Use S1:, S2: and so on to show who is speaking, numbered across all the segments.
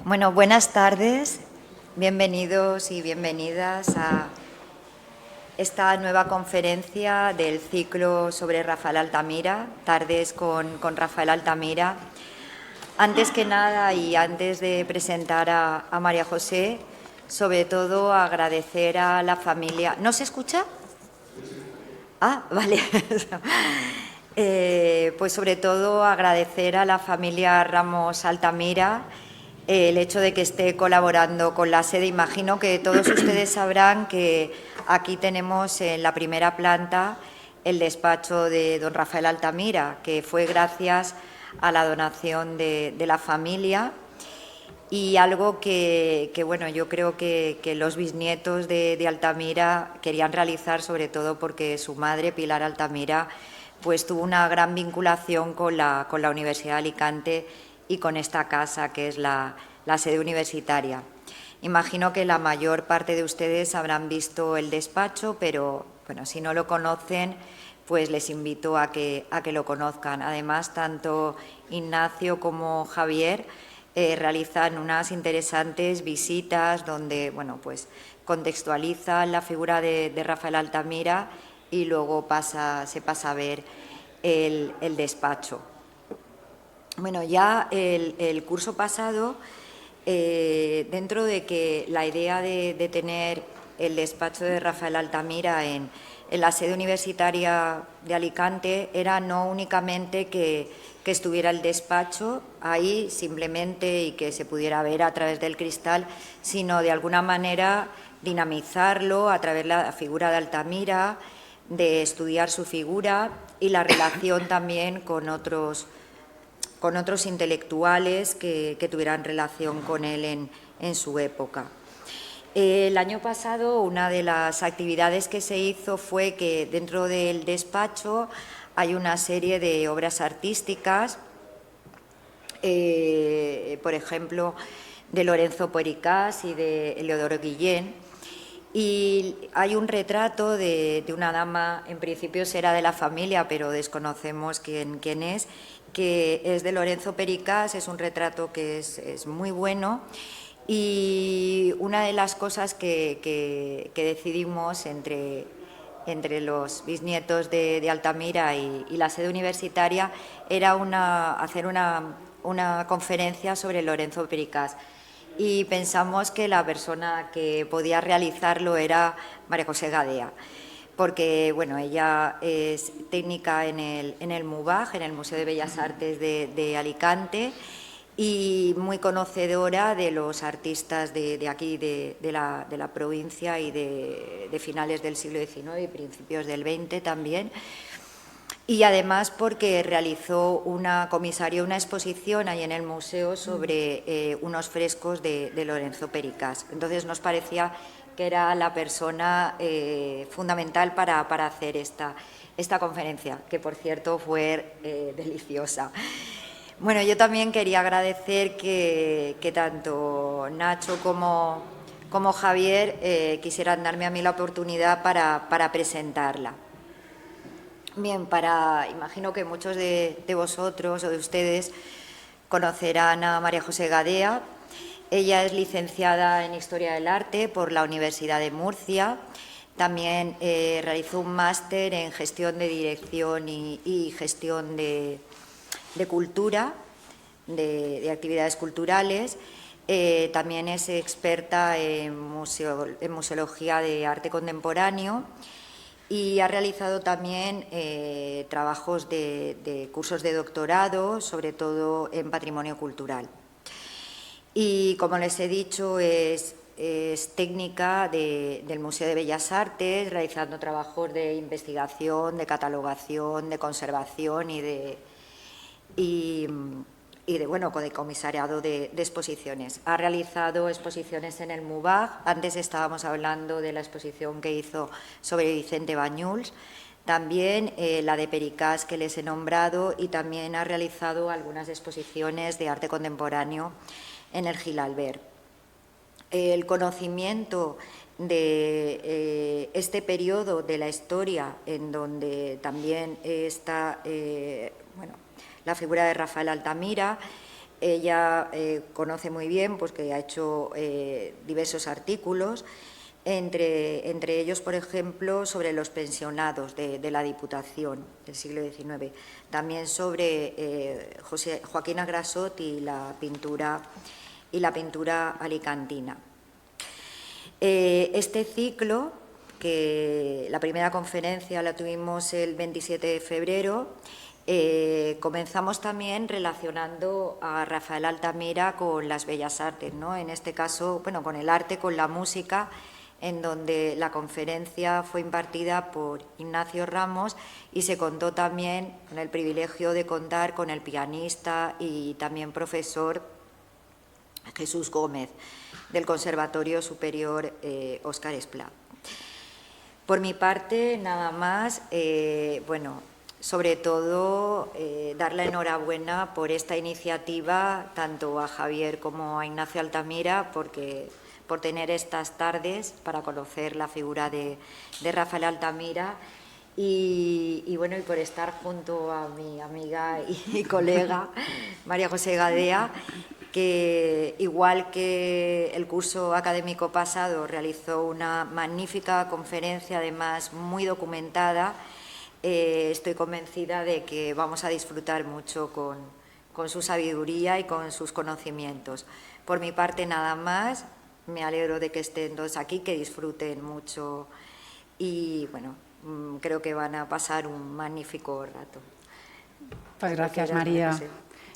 S1: Bueno, buenas tardes, bienvenidos y bienvenidas a esta nueva conferencia del ciclo sobre Rafael Altamira, Tardes con Rafael Altamira. Antes que nada y antes de presentar a María José, sobre todo agradecer a la familia. ¿No se escucha? Ah, vale. Pues sobre todo agradecer a la familia Ramos Altamira el hecho de que esté colaborando con la sede. Imagino que todos ustedes sabrán que aquí tenemos en la primera planta el despacho de don Rafael Altamira, que fue gracias a la donación de la familia. Y algo que bueno, yo creo que los bisnietos de Altamira querían realizar, sobre todo porque su madre, Pilar Altamira, pues tuvo una gran vinculación con la Universidad de Alicante y con esta casa, que es la sede universitaria. Imagino que la mayor parte de ustedes habrán visto el despacho, pero bueno, si no lo conocen, pues les invito a que lo conozcan. Además, tanto Ignacio como Javier realizan unas interesantes visitas donde, bueno, pues contextualizan la figura de Rafael Altamira y luego se pasa a ver el despacho. Bueno, ya el curso pasado, dentro de que la idea de tener el despacho de Rafael Altamira en la sede universitaria de Alicante era no únicamente que estuviera el despacho ahí simplemente y que se pudiera ver a través del cristal, sino de alguna manera dinamizarlo a través de la figura de Altamira, de estudiar su figura y la relación también con otros intelectuales que tuvieran relación con él en su época. El año pasado una de las actividades que se hizo fue que dentro del despacho hay una serie de obras artísticas, por ejemplo, de Lorenzo Pericaz y de Eleodoro Guillén, y hay un retrato de una dama, en principio será de la familia, pero desconocemos quién es, que es de Lorenzo Pericaz. Es un retrato que es muy bueno. Y una de las cosas que decidimos entre los bisnietos de Altamira y la sede universitaria era hacer una conferencia sobre Lorenzo Pericaz. Y pensamos que la persona que podía realizarlo era María José Gadea, porque bueno, ella es técnica en el MUBAG, en el Museo de Bellas Artes de Alicante, y muy conocedora de los artistas de aquí, de la provincia y de finales del siglo XIX y principios del XX también. Y además porque realizó una exposición ahí en el museo sobre unos frescos de Lorenzo Pericaz. Entonces nos parecía que era la persona fundamental para hacer esta conferencia, que por cierto fue deliciosa. Bueno, yo también quería agradecer que tanto Nacho como Javier quisieran darme a mí la oportunidad para presentarla. Bien, imagino que muchos de vosotros o de ustedes conocerán a María José Gadea. Ella es licenciada en Historia del Arte por la Universidad de Murcia. También realizó un máster en Gestión de Dirección y Gestión de Cultura, de actividades culturales. También es experta en museología de arte contemporáneo y ha realizado también trabajos de cursos de doctorado, sobre todo en patrimonio cultural. Y como les he dicho, es técnica del Museo de Bellas Artes, realizando trabajos de investigación, de catalogación, de conservación y de comisariado de exposiciones. Ha realizado exposiciones en el MUBAG. Antes estábamos hablando de la exposición que hizo sobre Vicente Bañuls, también la de Pericaz que les he nombrado, y también ha realizado algunas exposiciones de arte contemporáneo en el Gil Albert. El conocimiento de este periodo de la historia, en donde también está la figura de Rafael Altamira, ella conoce muy bien, pues que ha hecho diversos artículos, entre ellos, por ejemplo, sobre los pensionados de la Diputación del siglo XIX, también sobre Joaquín Agrasot y la pintura alicantina. Este ciclo, que la primera conferencia la tuvimos el 27 de febrero, comenzamos también relacionando a Rafael Altamira con las bellas artes, ¿no? En este caso, bueno, con el arte, con la música, en donde la conferencia fue impartida por Ignacio Ramos y se contó también con el privilegio de contar con el pianista y también profesor Jesús Gómez, del Conservatorio Superior Óscar Esplá. Por mi parte, nada más, bueno, sobre todo dar la enhorabuena por esta iniciativa, tanto a Javier como a Ignacio Altamira, por tener estas tardes para conocer la figura de Rafael Altamira y bueno, y por estar junto a mi amiga y colega María José Gadea, que igual que el curso académico pasado realizó una magnífica conferencia, además muy documentada. Estoy convencida de que vamos a disfrutar mucho con su sabiduría y con sus conocimientos. Por mi parte, nada más. Me alegro de que estén todos aquí, que disfruten mucho y, bueno, creo que van a pasar un magnífico rato.
S2: Pues gracias, María.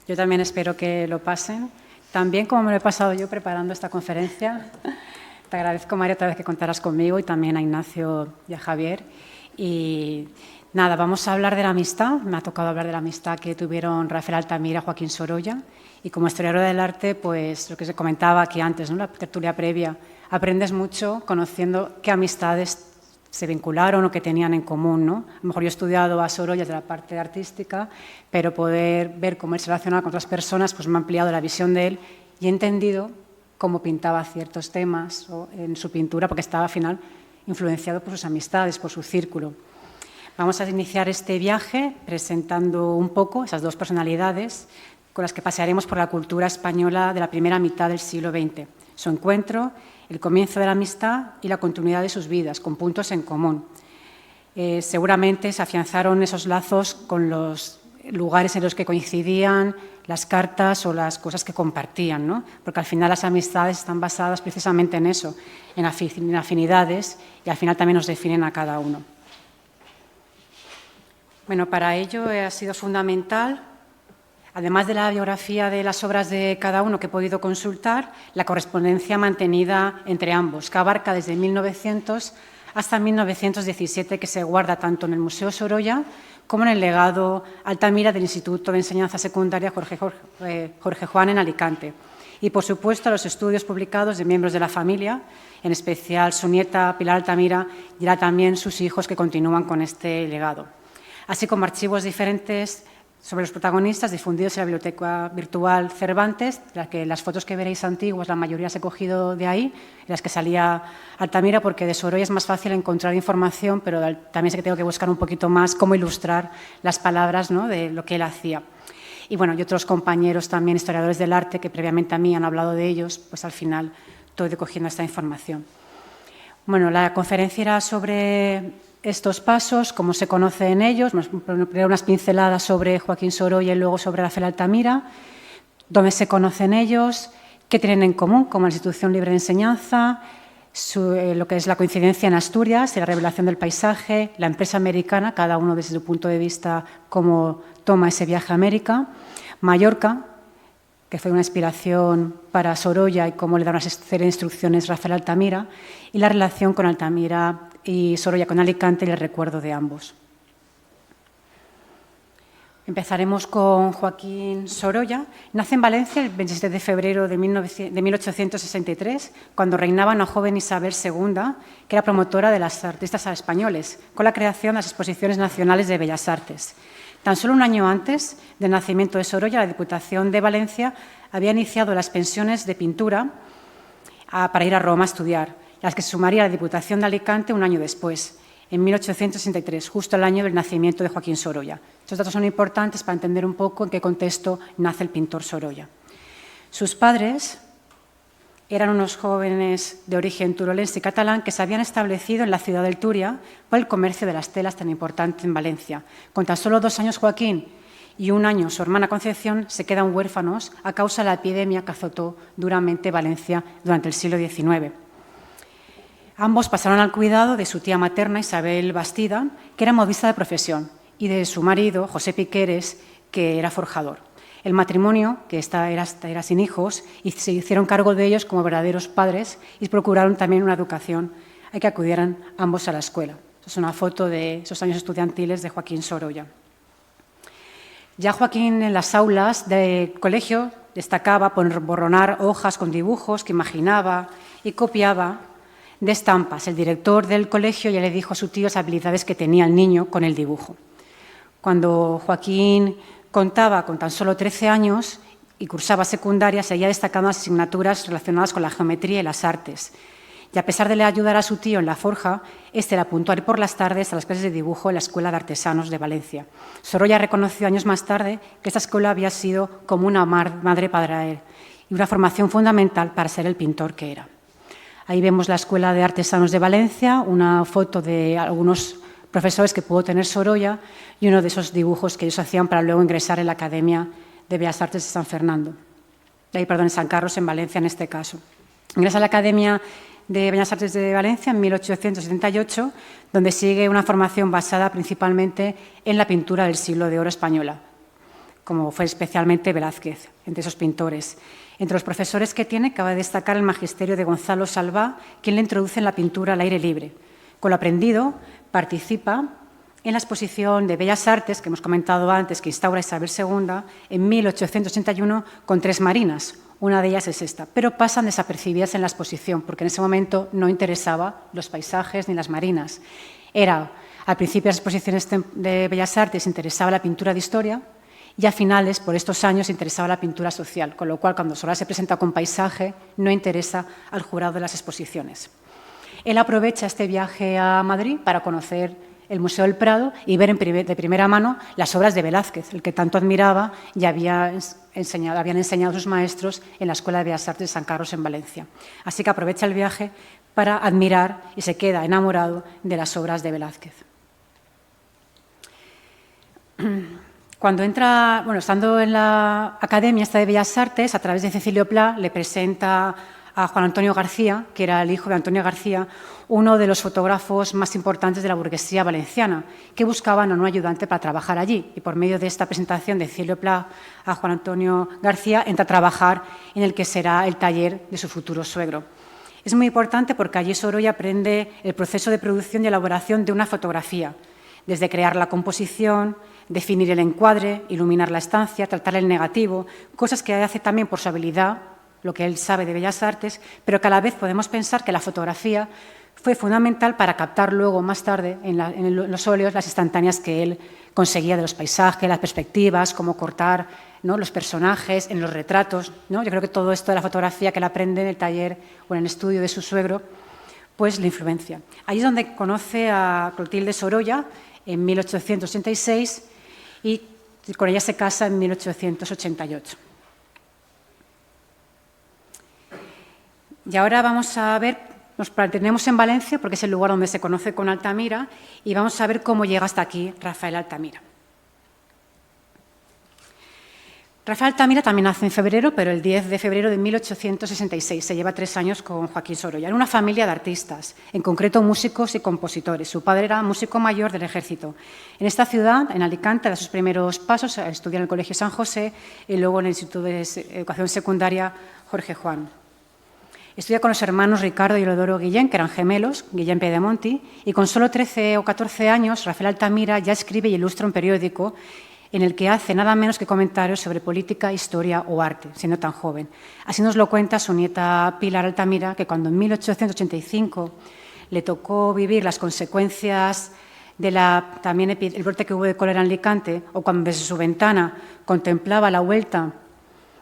S2: Yo también espero que lo pasen. También como me lo he pasado yo preparando esta conferencia. Te agradezco, María, otra vez que contarás conmigo y también a Ignacio y a Javier. Y nada, vamos a hablar de la amistad. Me ha tocado hablar de la amistad que tuvieron Rafael Altamira y Joaquín Sorolla. Y como historiadora del arte, pues lo que se comentaba aquí antes, ¿no? La tertulia previa, aprendes mucho conociendo qué amistades se vincularon o que tenían en común, ¿no? A lo mejor yo he estudiado a Sorolla desde la parte artística, pero poder ver cómo él se relacionaba con otras personas, pues me ha ampliado la visión de él y he entendido cómo pintaba ciertos temas en su pintura, porque estaba al final influenciado por sus amistades, por su círculo. Vamos a iniciar este viaje presentando un poco esas dos personalidades con las que pasearemos por la cultura española de la primera mitad del siglo XX. Su encuentro, el comienzo de la amistad y la continuidad de sus vidas, con puntos en común. Seguramente se afianzaron esos lazos con los lugares en los que coincidían, las cartas o las cosas que compartían, ¿no? Porque al final las amistades están basadas precisamente en eso, en afinidades, y al final también nos definen a cada uno. Bueno, para ello ha sido fundamental, además de la biografía de las obras de cada uno que he podido consultar, la correspondencia mantenida entre ambos, que abarca desde 1900 hasta 1917, que se guarda tanto en el Museo Sorolla como en el legado Altamira del Instituto de Enseñanza Secundaria Jorge Juan en Alicante. Y, por supuesto, los estudios publicados de miembros de la familia, en especial su nieta Pilar Altamira y ahora también sus hijos que continúan con este legado, así como archivos diferentes sobre los protagonistas difundidos en la Biblioteca Virtual Cervantes, de la que las fotos que veréis antiguas, la mayoría las he cogido de ahí, en las que salía Altamira, porque de Sorolla es más fácil encontrar información, pero también sé que tengo que buscar un poquito más cómo ilustrar las palabras, ¿no?, de lo que él hacía. Y bueno, y otros compañeros también, historiadores del arte, que previamente a mí han hablado de ellos, pues al final estoy cogiendo esta información. Bueno, la conferencia era sobre estos pasos, cómo se conocen ellos, primero unas pinceladas sobre Joaquín Sorolla y luego sobre Rafael Altamira, dónde se conocen ellos, qué tienen en común como la institución libre de enseñanza, lo que es la coincidencia en Asturias y la revelación del paisaje, la empresa americana, cada uno desde su punto de vista, cómo toma ese viaje a América, Mallorca, que fue una inspiración para Sorolla y cómo le da unas instrucciones Rafael Altamira, y la relación con Altamira y Sorolla con Alicante y el recuerdo de ambos. Empezaremos con Joaquín Sorolla. Nace en Valencia el 27 de febrero de 1863, cuando reinaba una joven Isabel II, que era promotora de las artistas españoles, con la creación de las Exposiciones Nacionales de Bellas Artes. Tan solo un año antes del nacimiento de Sorolla, la Diputación de Valencia había iniciado las pensiones de pintura para ir a Roma a estudiar, las que se sumaría la Diputación de Alicante un año después, en 1863, justo el año del nacimiento de Joaquín Sorolla. Estos datos son importantes para entender un poco en qué contexto nace el pintor Sorolla. Sus padres eran unos jóvenes de origen turolense y catalán que se habían establecido en la ciudad del Túria por el comercio de las telas tan importante en Valencia. Con tan solo 2 años Joaquín y 1 año su hermana Concepción se quedan huérfanos a causa de la epidemia que azotó duramente Valencia durante el siglo XIX. Ambos pasaron al cuidado de su tía materna, Isabel Bastida, que era modista de profesión, y de su marido, José Piqueres, que era forjador. El matrimonio, que era sin hijos, y se hicieron cargo de ellos como verdaderos padres y procuraron también una educación a que acudieran ambos a la escuela. Es una foto de esos años estudiantiles de Joaquín Sorolla. Ya Joaquín en las aulas del colegio destacaba por borronar hojas con dibujos que imaginaba y copiaba de estampas. El director del colegio ya le dijo a su tío las habilidades que tenía el niño con el dibujo. Cuando Joaquín contaba con tan solo 13 años y cursaba secundaria, seguía destacando las asignaturas relacionadas con la geometría y las artes. Y a pesar de ayudar a su tío en la forja, este le apuntó a ir por las tardes a las clases de dibujo en la Escuela de Artesanos de Valencia. Sorolla reconoció años más tarde que esta escuela había sido como una madre para él y una formación fundamental para ser el pintor que era. Ahí vemos la Escuela de Artesanos de Valencia, una foto de algunos profesores que pudo tener Sorolla y uno de esos dibujos que ellos hacían para luego ingresar en la Academia de Bellas Artes de San Fernando. En San Carlos, en Valencia, en este caso. Ingresa a la Academia de Bellas Artes de Valencia en 1878, donde sigue una formación basada principalmente en la pintura del siglo de oro española, como fue especialmente Velázquez, entre esos pintores. Entre los profesores que tiene, cabe destacar el magisterio de Gonzalo Salvá, quien le introduce en la pintura al aire libre. Con lo aprendido, participa en la exposición de Bellas Artes, que hemos comentado antes, que instaura Isabel II en 1881 con 3 marinas. Una de ellas es esta, pero pasan desapercibidas en la exposición, porque en ese momento no interesaba los paisajes ni las marinas. Al principio de las exposiciones de Bellas Artes interesaba la pintura de historia y a finales, por estos años, interesaba la pintura social, con lo cual cuando Sorolla se presenta con paisaje no interesa al jurado de las exposiciones. Él aprovecha este viaje a Madrid para conocer el Museo del Prado y ver de primera mano las obras de Velázquez, el que tanto admiraba y habían enseñado sus maestros en la Escuela de Bellas Artes de San Carlos en Valencia. Así que aprovecha el viaje para admirar y se queda enamorado de las obras de Velázquez. Cuando estando en la Academia de Bellas Artes, a través de Cecilio Pla, le presenta a Juan Antonio García, que era el hijo de Antonio García, uno de los fotógrafos más importantes de la burguesía valenciana, que buscaban a un ayudante para trabajar allí. Y por medio de esta presentación de Cecilio Pla a Juan Antonio García, entra a trabajar en el que será el taller de su futuro suegro. Es muy importante porque allí Sorolla aprende el proceso de producción y elaboración de una fotografía, desde crear la composición, definir el encuadre, iluminar la estancia, tratar el negativo, cosas que hace también por su habilidad, lo que él sabe de Bellas Artes, pero que a la vez podemos pensar que la fotografía fue fundamental para captar luego, más tarde, en los óleos, las instantáneas que él conseguía de los paisajes, las perspectivas, cómo cortar, ¿no?, los personajes, en los retratos, ¿no? Yo creo que todo esto de la fotografía que él aprende en el taller o en el estudio de su suegro, pues le influencia. Ahí es donde conoce a Clotilde Sorolla en 1886 y con ella se casa en 1888. Y ahora vamos a ver, nos mantenemos en Valencia porque es el lugar donde se conoce con Altamira y vamos a ver cómo llega hasta aquí Rafael Altamira. Rafael Altamira también nace en febrero, pero el 10 de febrero de 1866. Se lleva 3 años con Joaquín Sorolla. Era una familia de artistas, en concreto músicos y compositores. Su padre era músico mayor del ejército. En esta ciudad, en Alicante, da sus primeros pasos, estudia en el Colegio San José y luego en el Instituto de Educación Secundaria Jorge Juan. Estudia con los hermanos Ricardo y Eleodoro Guillén, que eran gemelos, Guillén Pedemonti, y con solo 13 o 14 años, Rafael Altamira ya escribe y ilustra un periódico en el que hace nada menos que comentarios sobre política, historia o arte, siendo tan joven. Así nos lo cuenta su nieta Pilar Altamira, que cuando en 1885 le tocó vivir las consecuencias de también el brote que hubo de cólera en Alicante, o cuando desde su ventana contemplaba la vuelta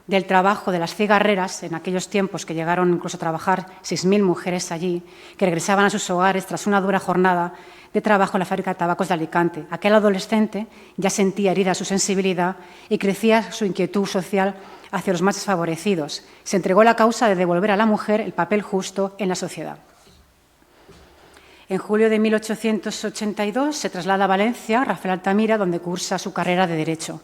S2: del trabajo de las cigarreras, en aquellos tiempos que llegaron incluso a trabajar 6.000 mujeres allí, que regresaban a sus hogares tras una dura jornada de trabajo en la fábrica de tabacos de Alicante. Aquel adolescente ya sentía herida su sensibilidad y crecía su inquietud social hacia los más desfavorecidos. Se entregó a la causa de devolver a la mujer el papel justo en la sociedad. En julio de 1882 se traslada a Valencia Rafael Altamira, donde cursa su carrera de Derecho.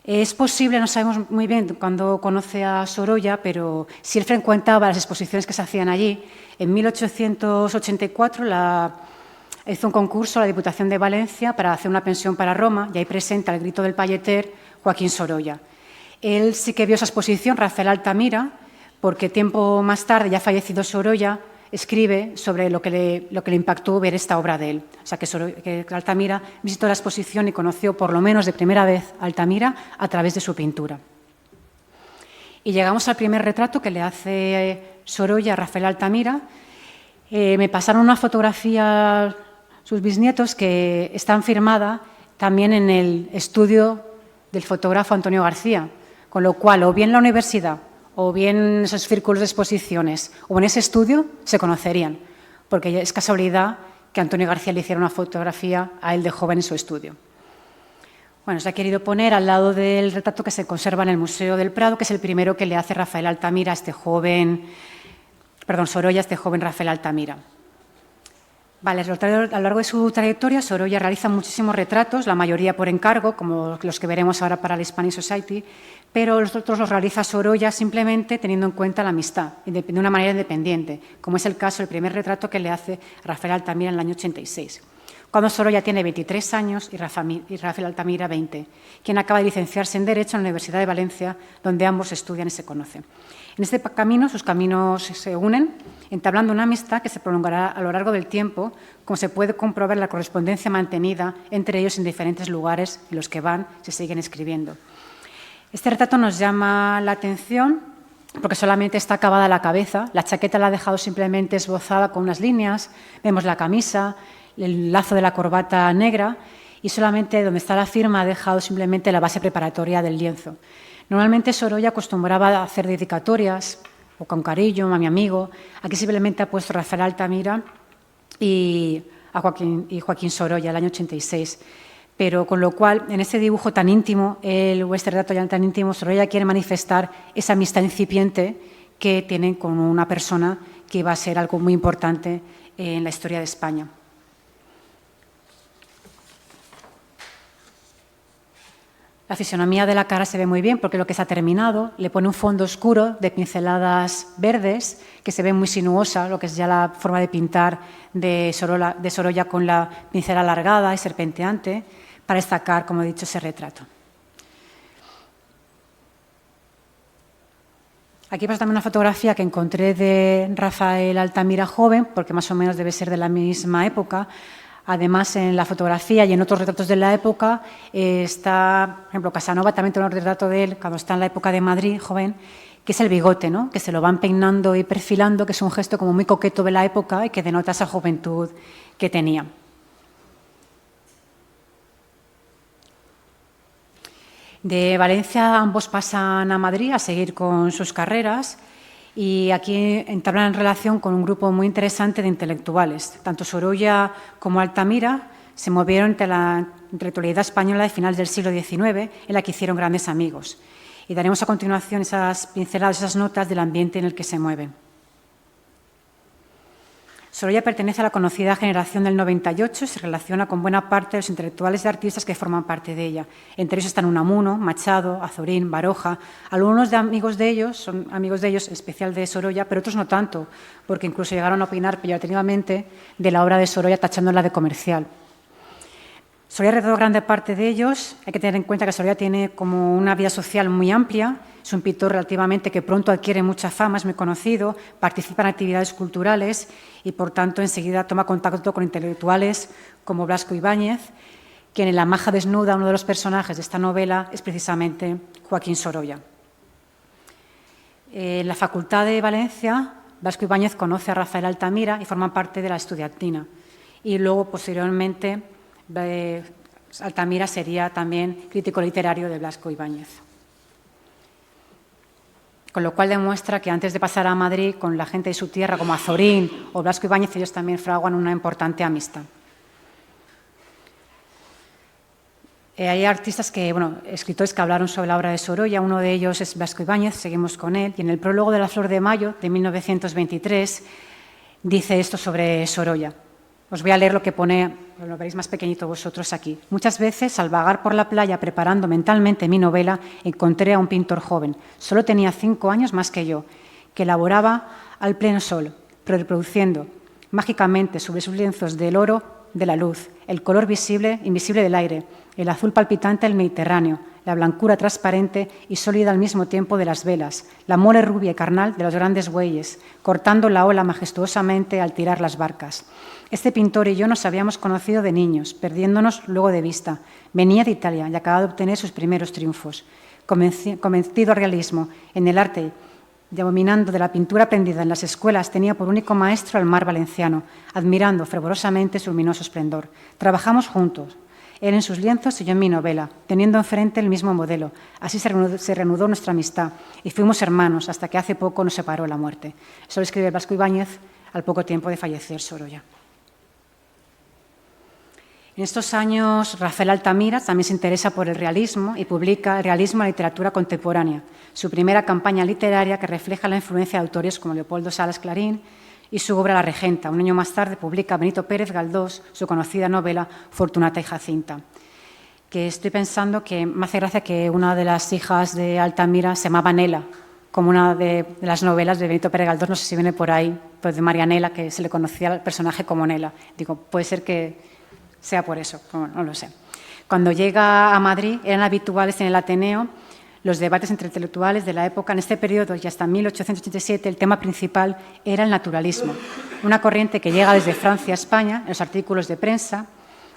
S2: Es posible, no sabemos muy bien cuándo conoce a Sorolla, pero sí él frecuentaba las exposiciones que se hacían allí. En 1884 hizo un concurso a la Diputación de Valencia para hacer una pensión para Roma y ahí presenta el grito del Palleter Joaquín Sorolla. Él sí que vio esa exposición, Rafael Altamira, porque tiempo más tarde, ya fallecido Sorolla, escribe sobre lo que le impactó ver esta obra de él. O sea, que Altamira visitó la exposición y conoció por lo menos de primera vez a Altamira a través de su pintura. Y llegamos al primer retrato que le hace Sorolla a Rafael Altamira. Me pasaron una fotografía sus bisnietos que están firmada también en el estudio del fotógrafo Antonio García, con lo cual o bien la universidad o bien en esos círculos de exposiciones o en ese estudio se conocerían, porque es casualidad que Antonio García le hiciera una fotografía a él de joven en su estudio. Bueno, se ha querido poner al lado del retrato que se conserva en el Museo del Prado, que es el primero que le hace Rafael Altamira a Sorolla, a este joven Rafael Altamira. Vale, a lo largo de su trayectoria, Sorolla realiza muchísimos retratos, la mayoría por encargo, como los que veremos ahora para la Hispanic Society, pero los otros los realiza Sorolla simplemente teniendo en cuenta la amistad, de una manera independiente, como es el caso del primer retrato que le hace Rafael Altamira en el año 86, cuando Sorolla tiene 23 años y Rafael Altamira 20, quien acaba de licenciarse en Derecho en la Universidad de Valencia, donde ambos estudian y se conocen. En este camino, sus caminos se unen, entablando una amistad que se prolongará a lo largo del tiempo, como se puede comprobar la correspondencia mantenida entre ellos en diferentes lugares en los que se siguen escribiendo. Este retrato nos llama la atención porque solamente está acabada la cabeza, la chaqueta la ha dejado simplemente esbozada con unas líneas, vemos la camisa, el lazo de la corbata negra y solamente donde está la firma ha dejado simplemente la base preparatoria del lienzo. Normalmente Sorolla acostumbraba a hacer dedicatorias, o con cariño, a mi amigo. Aquí simplemente ha puesto Rafael Altamira y Joaquín Sorolla, el año 86. Pero con lo cual, en este dibujo tan íntimo, este retrato ya tan íntimo, Sorolla quiere manifestar esa amistad incipiente que tienen con una persona que va a ser algo muy importante en la historia de España. La fisonomía de la cara se ve muy bien porque lo que se ha terminado le pone un fondo oscuro de pinceladas verdes que se ve muy sinuosa, lo que es ya la forma de pintar de Sorolla con la pincel alargada y serpenteante para destacar, como he dicho, ese retrato. Aquí pasa también una fotografía que encontré de Rafael Altamira joven, porque más o menos debe ser de la misma época. Además, en la fotografía y en otros retratos de la época está, por ejemplo, Casanova también tiene un retrato de él cuando está en la época de Madrid, joven, que es el bigote, ¿no? Que se lo van peinando y perfilando, que es un gesto como muy coqueto de la época y que denota esa juventud que tenía. De Valencia ambos pasan a Madrid a seguir con sus carreras. Y aquí entablan relación con un grupo muy interesante de intelectuales. Tanto Sorolla como Altamira se movieron entre la intelectualidad española de finales del siglo XIX, en la que hicieron grandes amigos. Y daremos a continuación esas pinceladas, esas notas del ambiente en el que se mueven. Sorolla pertenece a la conocida generación del 98 y se relaciona con buena parte de los intelectuales y artistas que forman parte de ella. Entre ellos están Unamuno, Machado, Azorín, Baroja. Algunos son amigos de ellos, en especial de Sorolla, pero otros no tanto, porque incluso llegaron a opinar peyorativamente de la obra de Sorolla tachándola de comercial. Sorolla retrató grande parte de ellos. Hay que tener en cuenta que Sorolla tiene como una vida social muy amplia. Es un pintor relativamente que pronto adquiere mucha fama, es muy conocido, participa en actividades culturales y, por tanto, enseguida toma contacto con intelectuales como Blasco Ibáñez, quien en La maja desnuda, uno de los personajes de esta novela, es precisamente Joaquín Sorolla. En la Facultad de Valencia, Blasco Ibáñez conoce a Rafael Altamira y forman parte de la estudiantina. Y luego, posteriormente, Altamira sería también crítico literario de Blasco Ibáñez. con lo cual demuestra que antes de pasar a Madrid con la gente de su tierra, como Azorín o Blasco Ibáñez, ellos también fraguan una importante amistad. Hay artistas escritores que hablaron sobre la obra de Sorolla, uno de ellos es Blasco Ibáñez, seguimos con él, y en el prólogo de La Flor de Mayo, de 1923, dice esto sobre Sorolla. Os voy a leer lo que pone, lo veréis más pequeñito vosotros aquí. Muchas veces, al vagar por la playa preparando mentalmente mi novela, encontré a un pintor joven, solo tenía 5 años más que yo, que elaboraba al pleno sol, reproduciendo mágicamente sobre sus lienzos del oro de la luz, el color invisible del aire, el azul palpitante del Mediterráneo, la blancura transparente y sólida al mismo tiempo de las velas, la mole rubia y carnal de los grandes bueyes, cortando la ola majestuosamente al tirar las barcas. Este pintor y yo nos habíamos conocido de niños, perdiéndonos luego de vista. Venía de Italia y acababa de obtener sus primeros triunfos. Convencido al realismo en el arte y abominando de la pintura aprendida en las escuelas, tenía por único maestro al mar valenciano, admirando fervorosamente su luminoso esplendor. Trabajamos juntos, él en sus lienzos y yo en mi novela, teniendo enfrente el mismo modelo. Así se reanudó nuestra amistad y fuimos hermanos hasta que hace poco nos separó la muerte. Eso lo escribe Blasco Ibáñez al poco tiempo de fallecer Sorolla. En estos años, Rafael Altamira también se interesa por el realismo y publica Realismo en la literatura contemporánea, su primera campaña literaria que refleja la influencia de autores como Leopoldo Salas Clarín y su obra La Regenta. Un año más tarde publica Benito Pérez Galdós su conocida novela Fortunata y Jacinta, que estoy pensando que me hace gracia que una de las hijas de Altamira se llamaba Nela, como una de las novelas de Benito Pérez Galdós, no sé si viene por ahí, pues de Marianela, que se le conocía al personaje como Nela. Digo, puede ser que sea por eso, no lo sé. Cuando llega a Madrid, eran habituales en el Ateneo los debates entre intelectuales de la época. En este periodo y hasta 1887 el tema principal era el naturalismo, una corriente que llega desde Francia a España en los artículos de prensa,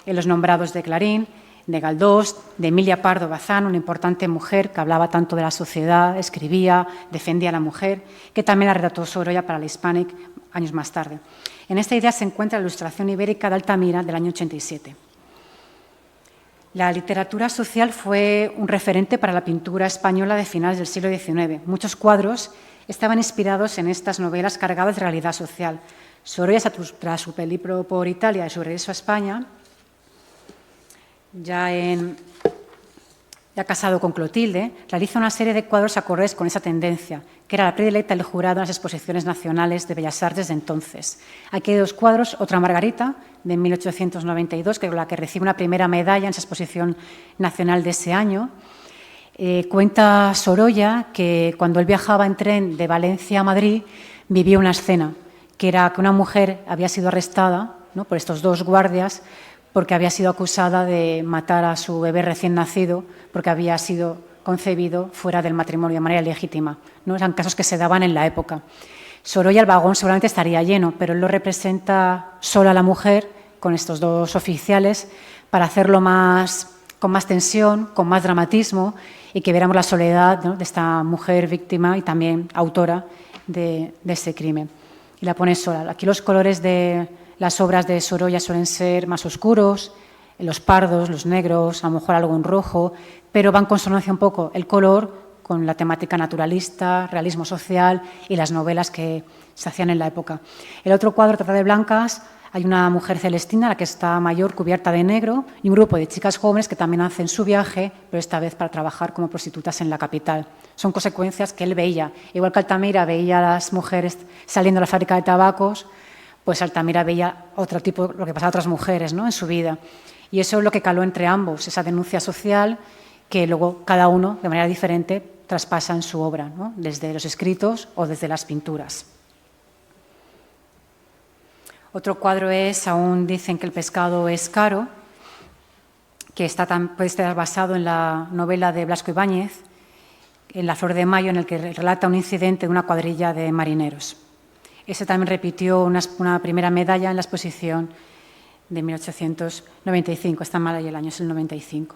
S2: en los nombrados de Clarín, de Galdós, de Emilia Pardo Bazán, una importante mujer que hablaba tanto de la sociedad, escribía, defendía a la mujer, que también la redactó Sorolla para la Hispanic años más tarde. En esta idea se encuentra la Ilustración Ibérica de Altamira del año 87. La literatura social fue un referente para la pintura española de finales del siglo XIX. Muchos cuadros estaban inspirados en estas novelas cargadas de realidad social. Sorolla, tras su periplo por Italia y su regreso a España, ya casado con Clotilde, realiza una serie de cuadros acordes con esa tendencia, que era la predilecta del jurado en las exposiciones nacionales de Bellas Artes de entonces. Aquí hay 2 cuadros, Otra Margarita, de 1892, que es la que recibe una primera medalla en esa exposición nacional de ese año. Cuenta Sorolla que cuando él viajaba en tren de Valencia a Madrid, vivió una escena, que era que una mujer había sido arrestada, ¿no?, por estos 2 guardias, porque había sido acusada de matar a su bebé recién nacido, porque había sido concebido fuera del matrimonio de manera legítima, ¿no? Eran casos que se daban en la época. Sorolla, el vagón seguramente estaría lleno, pero él lo representa sola a la mujer, con estos 2 oficiales, para hacerlo con más tensión, con más dramatismo, y que viéramos la soledad, ¿no?, de esta mujer víctima y también autora de ese crimen. Y la pone sola. Aquí los colores de las obras de Sorolla suelen ser más oscuros, los pardos, los negros, a lo mejor algo en rojo, pero van en consonancia un poco el color con la temática naturalista, realismo social y las novelas que se hacían en la época. El otro cuadro trata de blancas. Hay una mujer celestina, la que está mayor, cubierta de negro, y un grupo de chicas jóvenes que también hacen su viaje, pero esta vez para trabajar como prostitutas en la capital. Son consecuencias que él veía. Igual que Altamira veía a las mujeres saliendo de la fábrica de tabacos, pues Altamira veía otro tipo, lo que pasaba a otras mujeres, ¿no?, en su vida. Y eso es lo que caló entre ambos, esa denuncia social que luego cada uno, de manera diferente, traspasa en su obra, ¿no?, desde los escritos o desde las pinturas. Otro cuadro es Aún dicen que el pescado es caro, que puede estar basado en la novela de Blasco Ibáñez, en La Flor de Mayo, en el que relata un incidente de una cuadrilla de marineros. Ese también repitió una primera medalla en la exposición de 1895. Está mal ahí el año, es el 95.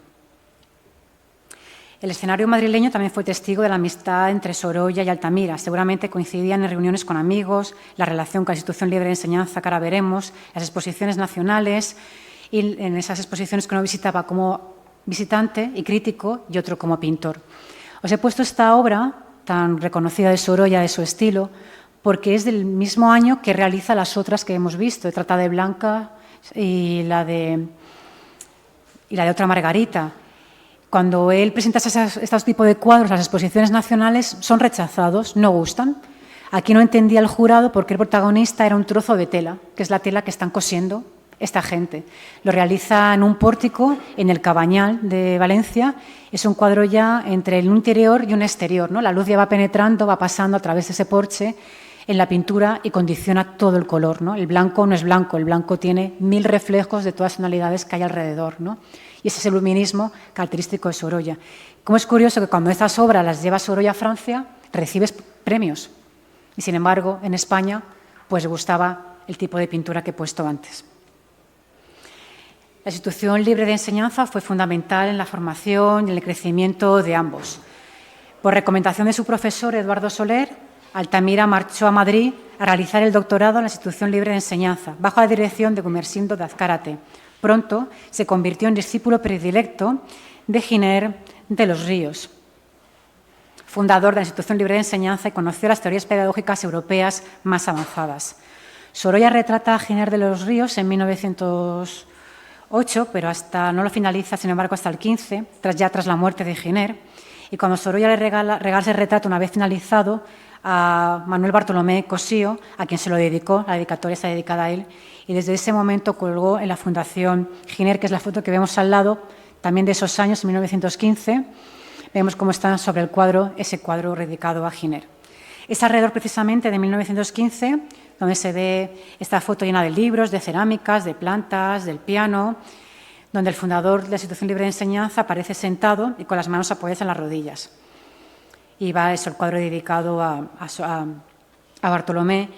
S2: El escenario madrileño también fue testigo de la amistad entre Sorolla y Altamira. Seguramente coincidían en reuniones con amigos, la relación con la Institución Libre de Enseñanza, que ahora veremos, las exposiciones nacionales, y en esas exposiciones que uno visitaba como visitante y crítico y otro como pintor. Os he puesto esta obra tan reconocida de Sorolla, de su estilo, porque es del mismo año que realiza las otras que hemos visto, Trata de Blanca y la de otra Margarita. Cuando él presenta estos tipos de cuadros a las exposiciones nacionales, son rechazados, no gustan. Aquí no entendía el jurado porque el protagonista era un trozo de tela, que es la tela que están cosiendo esta gente. Lo realiza en un pórtico en el Cabañal de Valencia. Es un cuadro ya entre un interior y un exterior, ¿no? La luz ya va penetrando, va pasando a través de ese porche en la pintura y condiciona todo el color, ¿no? El blanco no es blanco, el blanco tiene 1000 reflejos de todas las tonalidades que hay alrededor, ¿no? Y ese es el luminismo característico de Sorolla. Como es curioso que cuando estas obras las lleva Sorolla a Francia, recibes premios. Y sin embargo, en España, pues gustaba el tipo de pintura que he puesto antes. La institución libre de enseñanza fue fundamental en la formación y en el crecimiento de ambos. Por recomendación de su profesor, Eduardo Soler, Altamira marchó a Madrid a realizar el doctorado en la institución libre de enseñanza, bajo la dirección de Gumersindo de Azcárate. Pronto se convirtió en discípulo predilecto de Giner de los Ríos, fundador de la institución libre de enseñanza, y conoció las teorías pedagógicas europeas más avanzadas. Sorolla retrata a Giner de los Ríos en 1908, pero no lo finaliza, sin embargo, hasta el 15, tras la muerte de Giner. Y cuando Sorolla le regala ese retrato, una vez finalizado, a Manuel Bartolomé Cosío, a quien se lo dedicó, la dedicatoria está dedicada a él, y desde ese momento colgó en la Fundación Giner, que es la foto que vemos al lado, también de esos años, en 1915, vemos cómo está sobre el cuadro, ese cuadro dedicado a Giner. Es alrededor precisamente de 1915 donde se ve esta foto llena de libros, de cerámicas, de plantas, del piano, donde el fundador de la institución libre de enseñanza aparece sentado y con las manos apoyadas en las rodillas. Y va eso, el cuadro dedicado a Bartolomé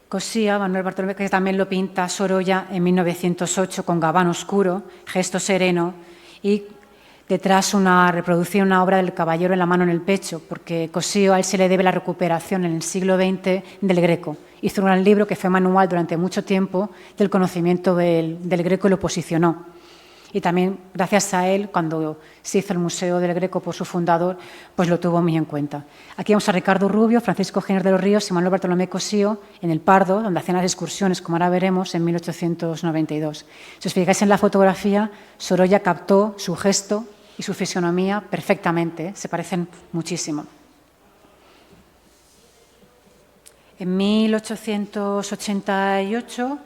S2: Cosía, Manuel Bartolomé, que también lo pinta Sorolla en 1908 con gabán oscuro, gesto sereno, y detrás reproducción una obra del Caballero en la mano en el pecho, porque Cosío a él se le debe la recuperación en el siglo XX del Greco. Hizo un gran libro que fue manual durante mucho tiempo del conocimiento del Greco y lo posicionó. Y también, gracias a él, cuando se hizo el Museo del Greco por su fundador, pues lo tuvo muy en cuenta. Aquí vemos a Ricardo Rubio, Francisco Giner de los Ríos y Manuel Bartolomé Cosío en el Pardo, donde hacían las excursiones, como ahora veremos, en 1892. Si os fijáis en la fotografía, Sorolla captó su gesto y su fisonomía perfectamente, ¿eh? Se parecen muchísimo. En 1888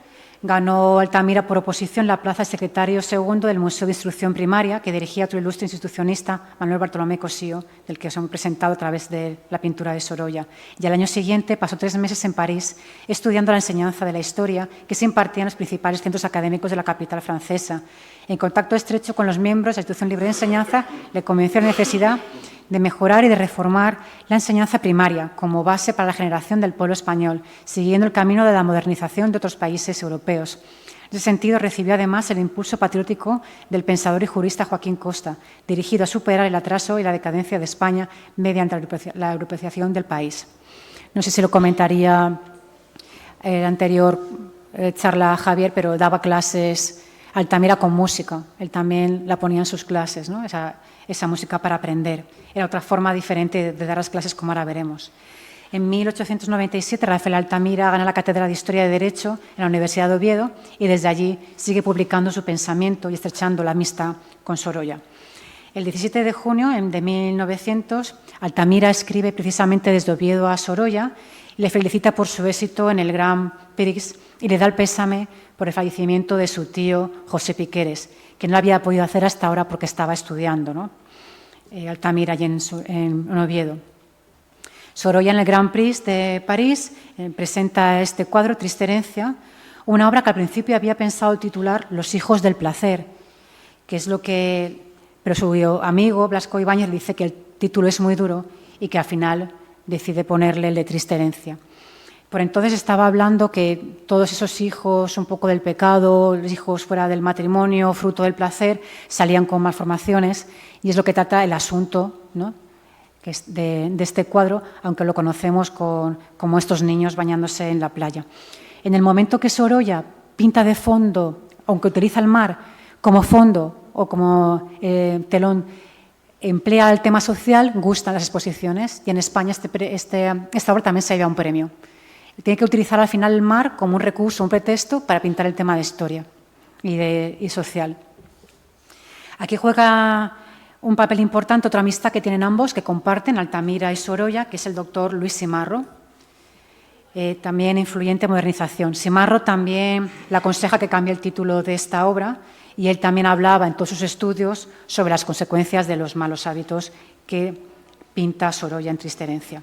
S2: ganó Altamira por oposición la plaza de secretario segundo del Museo de Instrucción Primaria, que dirigía otro ilustre institucionista, Manuel Bartolomé Cosío, del que os hemos presentado a través de la pintura de Sorolla. Y al año siguiente pasó 3 meses en París estudiando la enseñanza de la historia que se impartía en los principales centros académicos de la capital francesa. En contacto estrecho con los miembros de la Institución Libre de Enseñanza, le convenció la necesidad de mejorar y de reformar la enseñanza primaria como base para la generación del pueblo español, siguiendo el camino de la modernización de otros países europeos. En ese sentido, recibió además el impulso patriótico del pensador y jurista Joaquín Costa, dirigido a superar el atraso y la decadencia de España mediante la europeización del país. No sé si lo comentaría el anterior charla Javier, pero daba clases Altamira con música. Él también la ponía en sus clases, ¿no? Esa música para aprender. Era otra forma diferente de dar las clases, como ahora veremos. En 1897, Rafael Altamira gana la cátedra de Historia de Derecho en la Universidad de Oviedo y desde allí sigue publicando su pensamiento y estrechando la amistad con Sorolla. El 17 de junio de 1900, Altamira escribe precisamente desde Oviedo a Sorolla y le felicita por su éxito en el Grand Prix y le da el pésame por el fallecimiento de su tío José Piqueres, que no lo había podido hacer hasta ahora porque estaba estudiando, ¿no? Altamira allí en Oviedo. Sorolla en el Grand Prix de París presenta este cuadro, Triste herencia, una obra que al principio había pensado titular Los hijos del placer, que es lo que... Pero su amigo Blasco Ibáñez le dice que el título es muy duro y que al final decide ponerle el de Triste herencia. Por entonces estaba hablando que todos esos hijos un poco del pecado, los hijos fuera del matrimonio, fruto del placer, salían con malformaciones y es lo que trata el asunto, ¿no?, que es de este cuadro, aunque lo conocemos como estos niños bañándose en la playa. En el momento que Sorolla pinta de fondo, aunque utiliza el mar como fondo o como telón, emplea el tema social, gustan las exposiciones y en España esta obra también se lleva un premio. Tiene que utilizar al final el mar como un recurso, un pretexto para pintar el tema de historia y social. Aquí juega un papel importante otra amistad que tienen ambos, que comparten, Altamira y Sorolla, que es el doctor Luis Simarro, también influyente en modernización. Simarro también le aconseja que cambie el título de esta obra y él también hablaba en todos sus estudios sobre las consecuencias de los malos hábitos que pinta Sorolla en Triste herencia.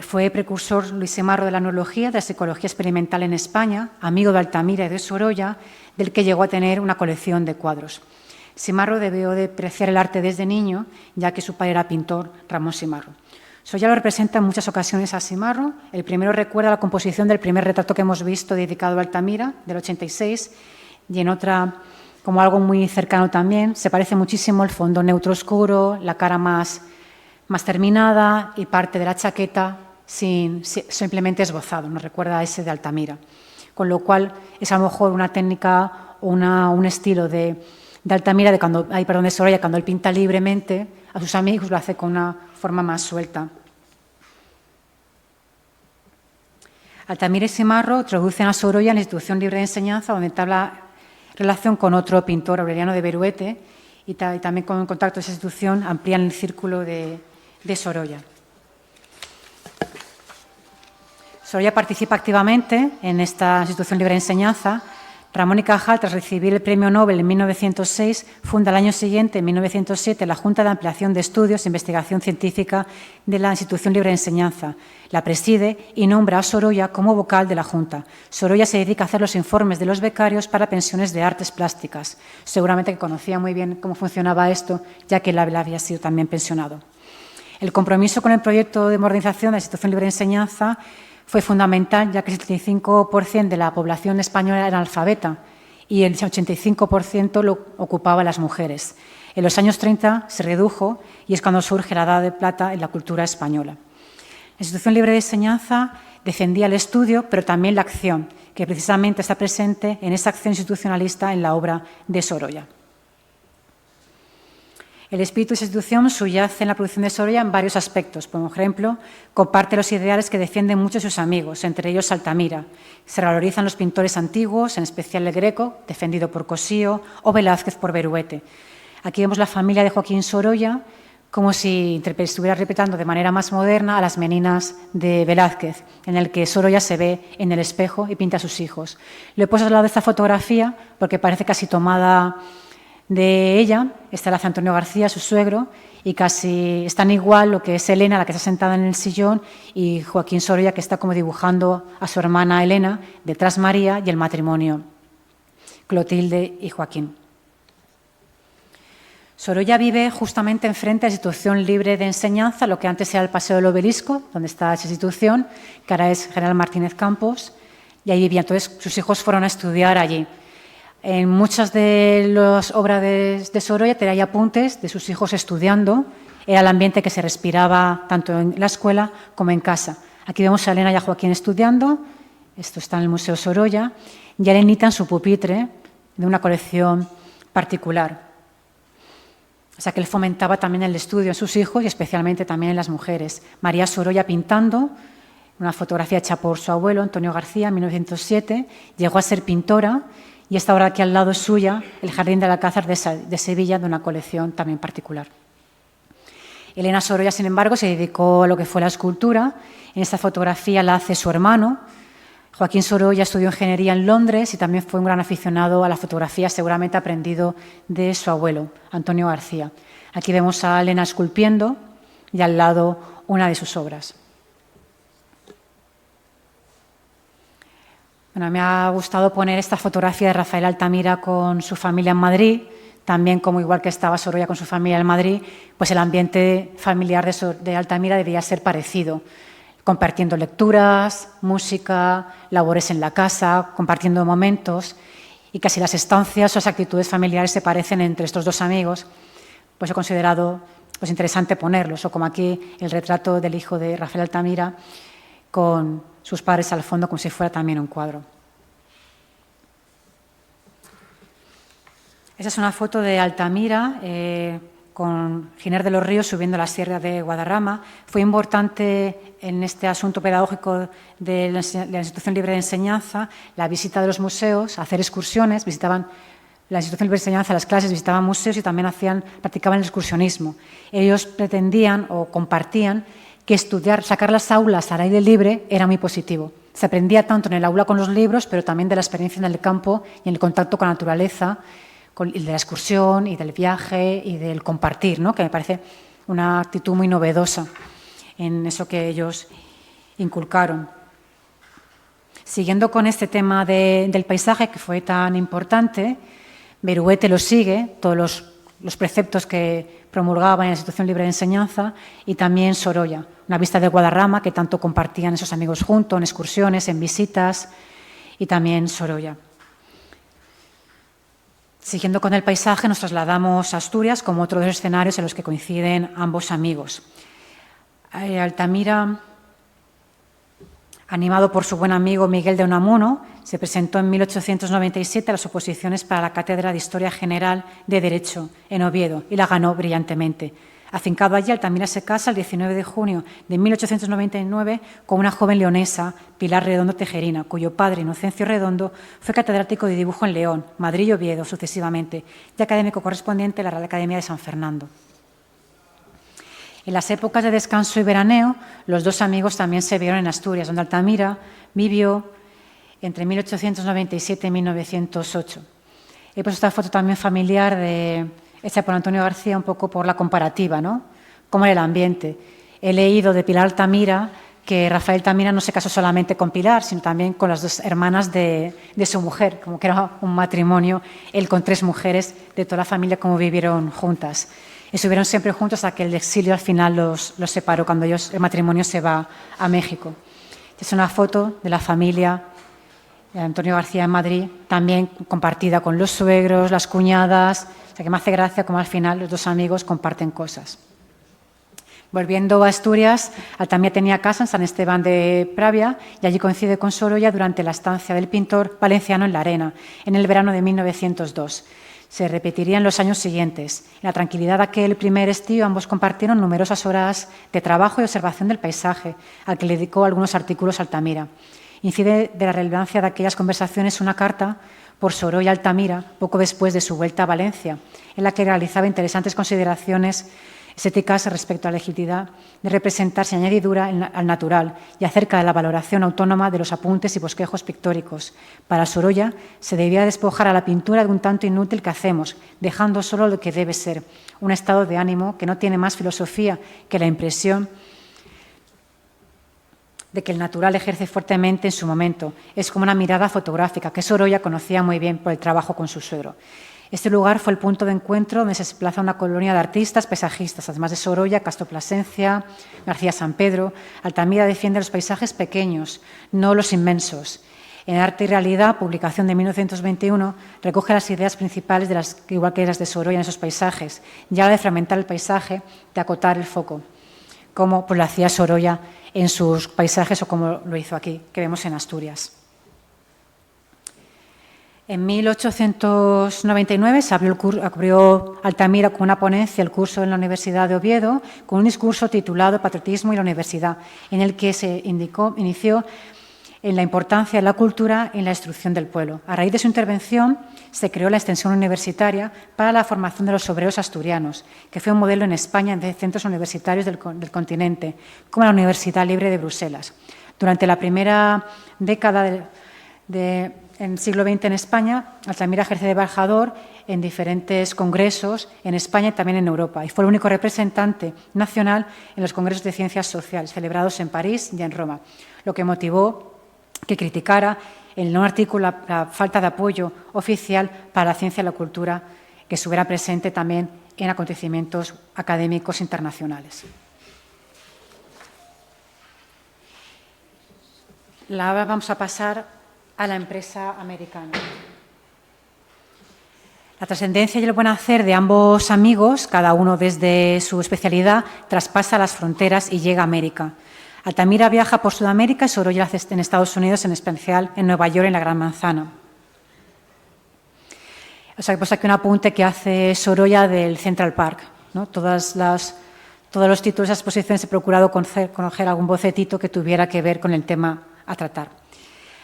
S2: Fue precursor Luis Simarro de la neurología, de la psicología experimental en España, amigo de Altamira y de Sorolla, del que llegó a tener una colección de cuadros. Simarro debió de apreciar el arte desde niño, ya que su padre era pintor, Ramón Simarro. Sorolla lo representa en muchas ocasiones a Simarro. El primero recuerda la composición del primer retrato que hemos visto dedicado a Altamira, del 86, y en otra, como algo muy cercano también, se parece muchísimo el fondo neutro oscuro, la cara más terminada y parte de la chaqueta simplemente esbozado, nos recuerda a ese de Altamira. Con lo cual es a lo mejor una técnica o un estilo de Altamira, de Sorolla, cuando él pinta libremente a sus amigos, lo hace con una forma más suelta. Altamira y Simarro introducen a Sorolla en la Institución Libre de Enseñanza, donde entabla relación con otro pintor, Aureliano de Beruete, y también con contacto de esa institución amplían el círculo de Sorolla. Sorolla participa activamente en esta Institución Libre de Enseñanza. Ramón y Cajal, tras recibir el Premio Nobel en 1906, funda al año siguiente, en 1907, la Junta de Ampliación de Estudios e Investigación Científica de la Institución Libre de Enseñanza. La preside y nombra a Sorolla como vocal de la Junta. Sorolla se dedica a hacer los informes de los becarios para pensiones de artes plásticas. Seguramente que conocía muy bien cómo funcionaba esto, ya que él había sido también pensionado. El compromiso con el proyecto de modernización de la Institución Libre de Enseñanza fue fundamental, ya que el 75% de la población española era analfabeta y el 85% lo ocupaban las mujeres. En los años 30 se redujo y es cuando surge la Edad de Plata en la cultura española. La Institución Libre de Enseñanza defendía el estudio, pero también la acción, que precisamente está presente en esa acción institucionalista en la obra de Sorolla. El espíritu de esa institución subyace en la producción de Sorolla en varios aspectos. Por ejemplo, comparte los ideales que defienden muchos de sus amigos, entre ellos Altamira. Se valorizan los pintores antiguos, en especial el Greco, defendido por Cossío, o Velázquez por Beruete. Aquí vemos la familia de Joaquín Sorolla, como si estuviera repitiendo de manera más moderna a las meninas de Velázquez, en el que Sorolla se ve en el espejo y pinta a sus hijos. Lo he puesto al lado de esta fotografía porque parece casi tomada de ella. Está la de Antonio García, su suegro, y casi están igual lo que es Elena, la que está sentada en el sillón, y Joaquín Sorolla, que está como dibujando a su hermana Elena, detrás María y el matrimonio, Clotilde y Joaquín. Sorolla vive justamente enfrente a la Institución Libre de Enseñanza, lo que antes era el Paseo del Obelisco, donde está esa institución, que ahora es General Martínez Campos, y ahí vivía. Entonces, sus hijos fueron a estudiar allí. En muchas de las obras de Sorolla traía apuntes de sus hijos estudiando. Era el ambiente que se respiraba tanto en la escuela como en casa. Aquí vemos a Elena y a Joaquín estudiando. Esto está en el Museo Sorolla. Y a Elenita en su pupitre de una colección particular. O sea que él fomentaba también el estudio en sus hijos y especialmente también en las mujeres. María Sorolla pintando, una fotografía hecha por su abuelo, Antonio García, en 1907. Llegó a ser pintora. Y esta obra aquí al lado es suya, el Jardín del Alcázar de Sevilla, de una colección también particular. Elena Sorolla, sin embargo, se dedicó a lo que fue la escultura. En esta fotografía la hace su hermano. Joaquín Sorolla estudió ingeniería en Londres y también fue un gran aficionado a la fotografía, seguramente aprendido de su abuelo, Antonio García. Aquí vemos a Elena esculpiendo y al lado una de sus obras. Bueno, me ha gustado poner esta fotografía de Rafael Altamira con su familia en Madrid, también como igual que estaba Sorolla con su familia en Madrid, pues el ambiente familiar de Altamira debía ser parecido, compartiendo lecturas, música, labores en la casa, compartiendo momentos, y casi las estancias o las actitudes familiares se parecen entre estos dos amigos, pues he considerado pues interesante ponerlos, o como aquí el retrato del hijo de Rafael Altamira con sus padres al fondo, como si fuera también un cuadro. Esa es una foto de Altamira, con Giner de los Ríos subiendo la Sierra de Guadarrama. Fue importante en este asunto pedagógico de la Institución Libre de Enseñanza la visita de los museos, hacer excursiones, visitaban la Institución Libre de Enseñanza, las clases, visitaban museos y también practicaban el excursionismo. Ellos pretendían o compartían que sacar las aulas al aire libre era muy positivo. Se aprendía tanto en el aula con los libros, pero también de la experiencia en el campo y en el contacto con la naturaleza, y de la excursión y del viaje y del compartir, ¿no? Que me parece una actitud muy novedosa en eso que ellos inculcaron. Siguiendo con este tema del paisaje, que fue tan importante, Beruete lo sigue, todos los preceptos que promulgaba en la Institución Libre de Enseñanza, y también Sorolla, una vista de Guadarrama que tanto compartían esos amigos juntos, en excursiones, en visitas, y también Sorolla. Siguiendo con el paisaje, nos trasladamos a Asturias como otro de los escenarios en los que coinciden ambos amigos. Altamira, animado por su buen amigo Miguel de Unamuno, se presentó en 1897 a las oposiciones para la Cátedra de Historia General de Derecho en Oviedo y la ganó brillantemente. Afincado allí, Altamira se casa el 19 de junio de 1899 con una joven leonesa, Pilar Redondo Tejerina, cuyo padre, Inocencio Redondo, fue catedrático de dibujo en León, Madrid y Oviedo sucesivamente, y académico correspondiente de la Real Academia de San Fernando. En las épocas de descanso y veraneo, los dos amigos también se vieron en Asturias, donde Altamira vivió entre 1897 y 1908. He puesto esta foto también familiar hecha por Antonio García, un poco por la comparativa, ¿no? Cómo era el ambiente. He leído de Pilar Altamira que Rafael Altamira no se casó solamente con Pilar, sino también con las dos hermanas de su mujer, como que era un matrimonio, él con 3 mujeres de toda la familia, como vivieron juntas. Estuvieron siempre juntos hasta que el exilio al final los separó, cuando el matrimonio se va a México. Es una foto de la familia de Antonio García en Madrid, también compartida con los suegros, las cuñadas. O sea, que me hace gracia cómo al final los dos amigos comparten cosas. Volviendo a Asturias, Altamira tenía casa en San Esteban de Pravia y allí coincide con Sorolla durante la estancia del pintor valenciano en La Arena, en el verano de 1902. Se repetiría en los años siguientes. En la tranquilidad de aquel primer estío, ambos compartieron numerosas horas de trabajo y observación del paisaje, al que le dedicó algunos artículos Altamira. Incide de la relevancia de aquellas conversaciones una carta por Sorolla a Altamira, poco después de su vuelta a Valencia, en la que realizaba interesantes consideraciones estéticas respecto a la legitimidad de representar sin añadidura al natural y acerca de la valoración autónoma de los apuntes y bosquejos pictóricos. Para Sorolla se debía despojar a la pintura de un tanto inútil que hacemos, dejando solo lo que debe ser, un estado de ánimo que no tiene más filosofía que la impresión de que el natural ejerce fuertemente en su momento. Es como una mirada fotográfica que Sorolla conocía muy bien por el trabajo con su suegro. Este lugar fue el punto de encuentro donde se desplaza una colonia de artistas paisajistas, además de Sorolla, Castro Plasencia, García San Pedro. Altamira defiende los paisajes pequeños, no los inmensos. En Arte y Realidad, publicación de 1921, recoge las ideas principales, igual que las de Sorolla en esos paisajes, y habla de fragmentar el paisaje, de acotar el foco, como pues, lo hacía Sorolla en sus paisajes o como lo hizo aquí, que vemos en Asturias. En 1899 se abrió Altamira con una ponencia el curso en la Universidad de Oviedo, con un discurso titulado Patriotismo y la Universidad, en el que se inició en la importancia de la cultura en la instrucción del pueblo. A raíz de su intervención se creó la extensión universitaria para la formación de los obreros asturianos, que fue un modelo en España de centros universitarios del continente, como la Universidad Libre de Bruselas. Durante la primera década en siglo XX en España, Altamira ejerce de embajador en diferentes congresos en España y también en Europa, y fue el único representante nacional en los congresos de ciencias sociales celebrados en París y en Roma, lo que motivó que criticara en un artículo la falta de apoyo oficial para la ciencia y la cultura que estuviera presente también en acontecimientos académicos internacionales. Ahora vamos a pasar a la empresa americana. La trascendencia y el buen hacer de ambos amigos, cada uno desde su especialidad, traspasa las fronteras y llega a América. Altamira viaja por Sudamérica y Sorolla en Estados Unidos, en especial en Nueva York, en la Gran Manzana. O sea, pues aquí un apunte que hace Sorolla del Central Park, ¿no? Todos los títulos de esa exposición he procurado conocer algún bocetito que tuviera que ver con el tema a tratar.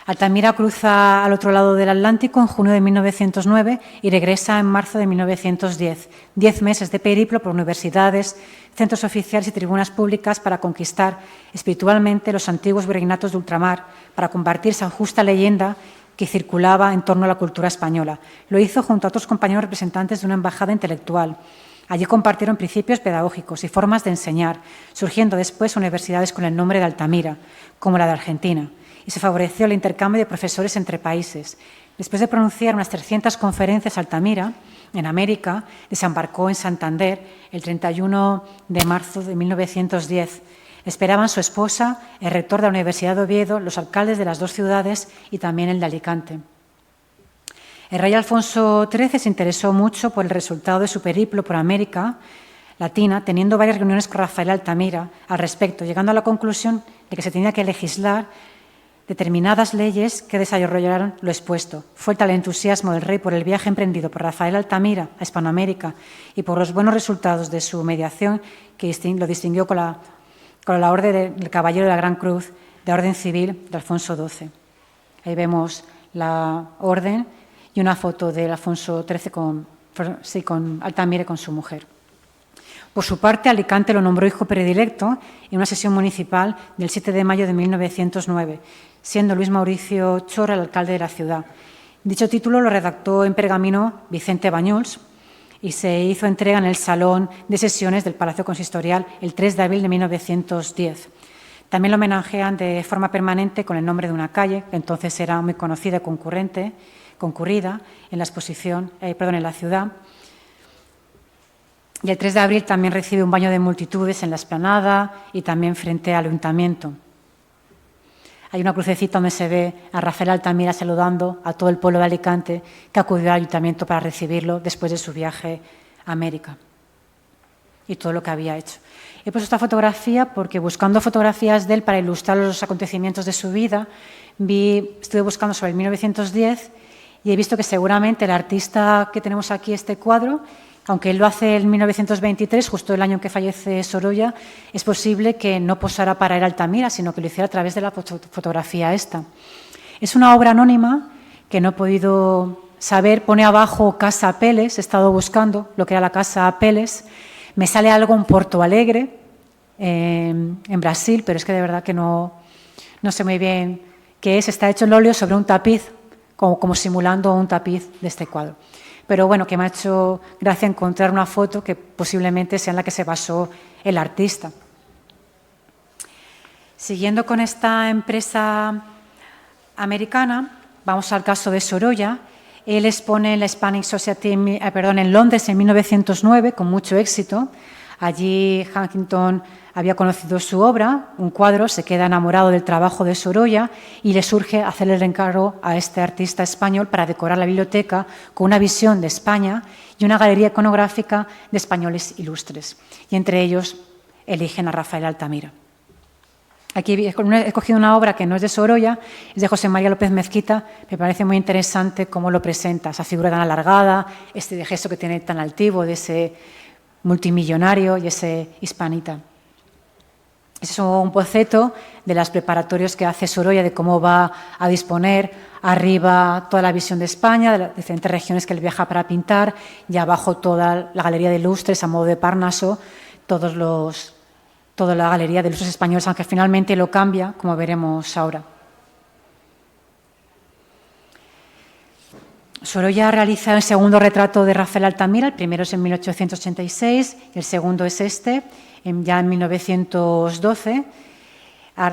S2: Altamira cruza al otro lado del Atlántico en junio de 1909 y regresa en marzo de 1910. 10 meses de periplo por universidades, centros oficiales y tribunas públicas para conquistar espiritualmente los antiguos virreinatos de ultramar, para combatir esa justa leyenda que circulaba en torno a la cultura española. Lo hizo junto a otros compañeros representantes de una embajada intelectual. Allí compartieron principios pedagógicos y formas de enseñar, surgiendo después universidades con el nombre de Altamira, como la de Argentina, y se favoreció el intercambio de profesores entre países. Después de pronunciar unas 300 conferencias, Altamira, en América, desembarcó en Santander el 31 de marzo de 1910. Esperaban su esposa, el rector de la Universidad de Oviedo, los alcaldes de las dos ciudades y también el de Alicante. El rey Alfonso XIII se interesó mucho por el resultado de su periplo por América Latina, teniendo varias reuniones con Rafael Altamira al respecto, llegando a la conclusión de que se tenía que legislar determinadas leyes que desarrollaron lo expuesto. Fue tal el entusiasmo del rey por el viaje emprendido por Rafael Altamira a Hispanoamérica y por los buenos resultados de su mediación que lo distinguió con la Orden del Caballero de la Gran Cruz de Orden Civil de Alfonso XII. Ahí vemos la orden y una foto de Alfonso XIII con Altamira y con su mujer. Por su parte, Alicante lo nombró hijo predilecto en una sesión municipal del 7 de mayo de 1909, siendo Luis Mauricio Chor el alcalde de la ciudad. Dicho título lo redactó en pergamino Vicente Bañuls y se hizo entrega en el Salón de Sesiones del Palacio Consistorial el 3 de abril de 1910. También lo homenajean de forma permanente con el nombre de una calle, que entonces era muy conocida y concurrida en la exposición, en la ciudad. Y el 3 de abril también recibe un baño de multitudes en la explanada y también frente al ayuntamiento. Hay una crucecita donde se ve a Rafael Altamira saludando a todo el pueblo de Alicante que acudió al ayuntamiento para recibirlo después de su viaje a América y todo lo que había hecho. He puesto esta fotografía porque buscando fotografías de él para ilustrar los acontecimientos de su vida, estuve buscando sobre el 1910 y he visto que seguramente el artista que tenemos aquí, este cuadro, aunque él lo hace en 1923, justo el año en que fallece Sorolla, es posible que no posara para él Altamira, sino que lo hiciera a través de la fotografía esta. Es una obra anónima que no he podido saber, pone abajo Casa Apeles, he estado buscando lo que era la Casa Apeles, me sale algo en Porto Alegre, en Brasil, pero es que de verdad que no sé muy bien qué es. Está hecho en óleo sobre un tapiz, como simulando un tapiz de este cuadro. Pero bueno, que me ha hecho gracia encontrar una foto que posiblemente sea en la que se basó el artista. Siguiendo con esta empresa americana, vamos al caso de Sorolla. Él expone en la Hispanic Society, en Londres en 1909 con mucho éxito. Allí Huntington había conocido su obra, un cuadro, se queda enamorado del trabajo de Sorolla y le surge hacerle el encargo a este artista español para decorar la biblioteca con una visión de España y una galería iconográfica de españoles ilustres. Y entre ellos eligen a Rafael Altamira. Aquí he cogido una obra que no es de Sorolla, es de José María López Mezquita. Me parece muy interesante cómo lo presenta, esa figura tan alargada, este gesto que tiene tan altivo de ese multimillonario y ese hispanita. Es un boceto de las preparatorios que hace Sorolla de cómo va a disponer arriba toda la visión de España, de las diferentes regiones que él viaja para pintar, y abajo toda la galería de ilustres a modo de Parnaso, toda la galería de ilustres españoles, aunque finalmente lo cambia, como veremos ahora. Sorolla realiza el segundo retrato de Rafael Altamira, el primero es en 1886 y el segundo es este, ya en 1912.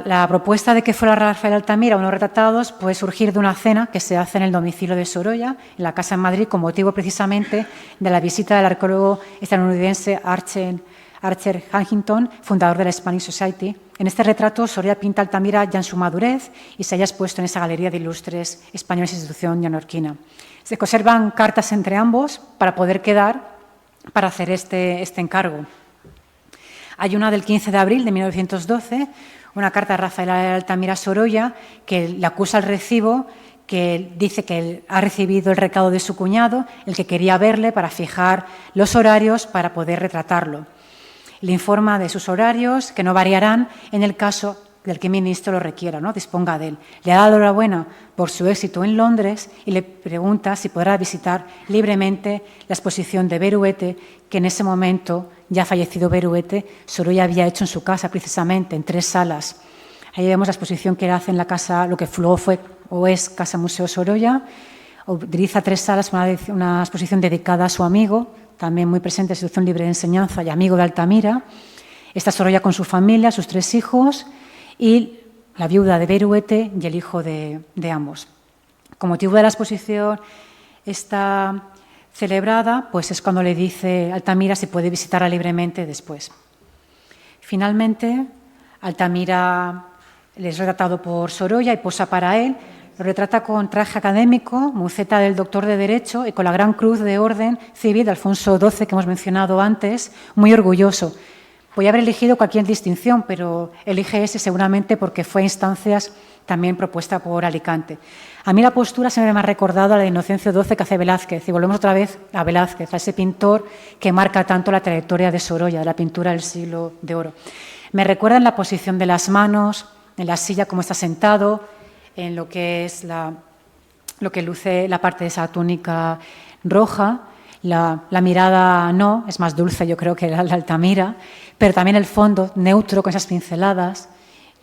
S2: La propuesta de que fuera Rafael Altamira uno de los retratados puede surgir de una cena que se hace en el domicilio de Sorolla, en la casa en Madrid, con motivo precisamente de la visita del arqueólogo estadounidense Archer Huntington, fundador de la Hispanic Society. En este retrato, Sorolla pinta a Altamira ya en su madurez y se haya expuesto en esa galería de ilustres españoles, institución neoyorquina. Se conservan cartas entre ambos para poder quedar para hacer este encargo. Hay una del 15 de abril de 1912, una carta de Rafael Altamira Sorolla que le acusa al recibo que dice que él ha recibido el recado de su cuñado, el que quería verle para fijar los horarios para poder retratarlo. Le informa de sus horarios, que no variarán en el caso del que el ministro lo requiera, ¿no? Disponga de él. Le da la enhorabuena por su éxito en Londres y le pregunta si podrá visitar libremente la exposición de Beruete, que en ese momento, ya fallecido Beruete, Sorolla había hecho en su casa, precisamente, en 3 salas. Ahí vemos la exposición que él hace en la casa, lo que luego fue o es Casa Museo Sorolla. Utiliza 3 salas, una exposición dedicada a su amigo, también muy presente en la Institución Libre de Enseñanza y amigo de Altamira. Está Sorolla con su familia, sus 3 hijos, y la viuda de Beruete y el hijo de ambos. Con motivo de la exposición está celebrada, pues es cuando le dice Altamira si puede visitarla libremente después. Finalmente, Altamira es retratado por Sorolla y posa para él. Lo retrata con traje académico, muceta del doctor de Derecho y con la gran cruz de orden civil de Alfonso XII que hemos mencionado antes, muy orgulloso. Podía haber elegido cualquier distinción, pero elige ese seguramente porque fue a instancias también propuesta por Alicante. A mí la postura se me ha recordado a la de Inocencio XII que hace Velázquez, y volvemos otra vez a Velázquez, a ese pintor que marca tanto la trayectoria de Sorolla, de la pintura del siglo de oro. Me recuerda en la posición de las manos, en la silla como está sentado, en lo que es lo que luce la parte de esa túnica roja. La mirada no, es más dulce yo creo que la de Altamira, pero también el fondo neutro con esas pinceladas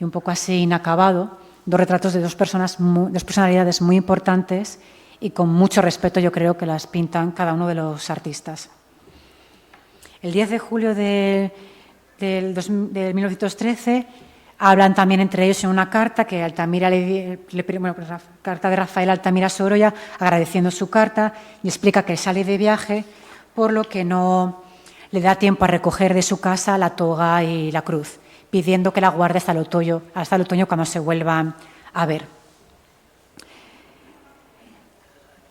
S2: y un poco así inacabado. 2 retratos de 2 personalidades muy importantes y con mucho respeto yo creo que las pintan cada uno de los artistas. El 10 de julio de 1913 hablan también entre ellos en una carta que Altamira carta de Rafael Altamira Sorolla, agradeciendo su carta, y explica que sale de viaje, por lo que no le da tiempo a recoger de su casa la toga y la cruz, pidiendo que la guarde hasta el otoño cuando se vuelvan a ver.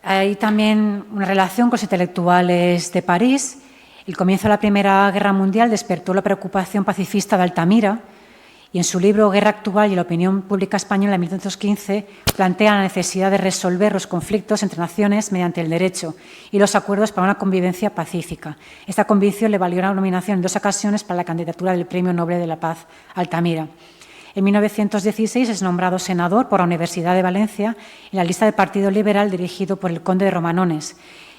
S2: Hay también una relación con los intelectuales de París. El comienzo de la Primera Guerra Mundial despertó la preocupación pacifista de Altamira, y en su libro Guerra actual y la opinión pública española en 1915 plantea la necesidad de resolver los conflictos entre naciones mediante el derecho y los acuerdos para una convivencia pacífica. Esta convicción le valió una nominación en 2 ocasiones para la candidatura del Premio Nobel de la Paz Altamira. En 1916 es nombrado senador por la Universidad de Valencia en la lista del Partido Liberal dirigido por el conde de Romanones.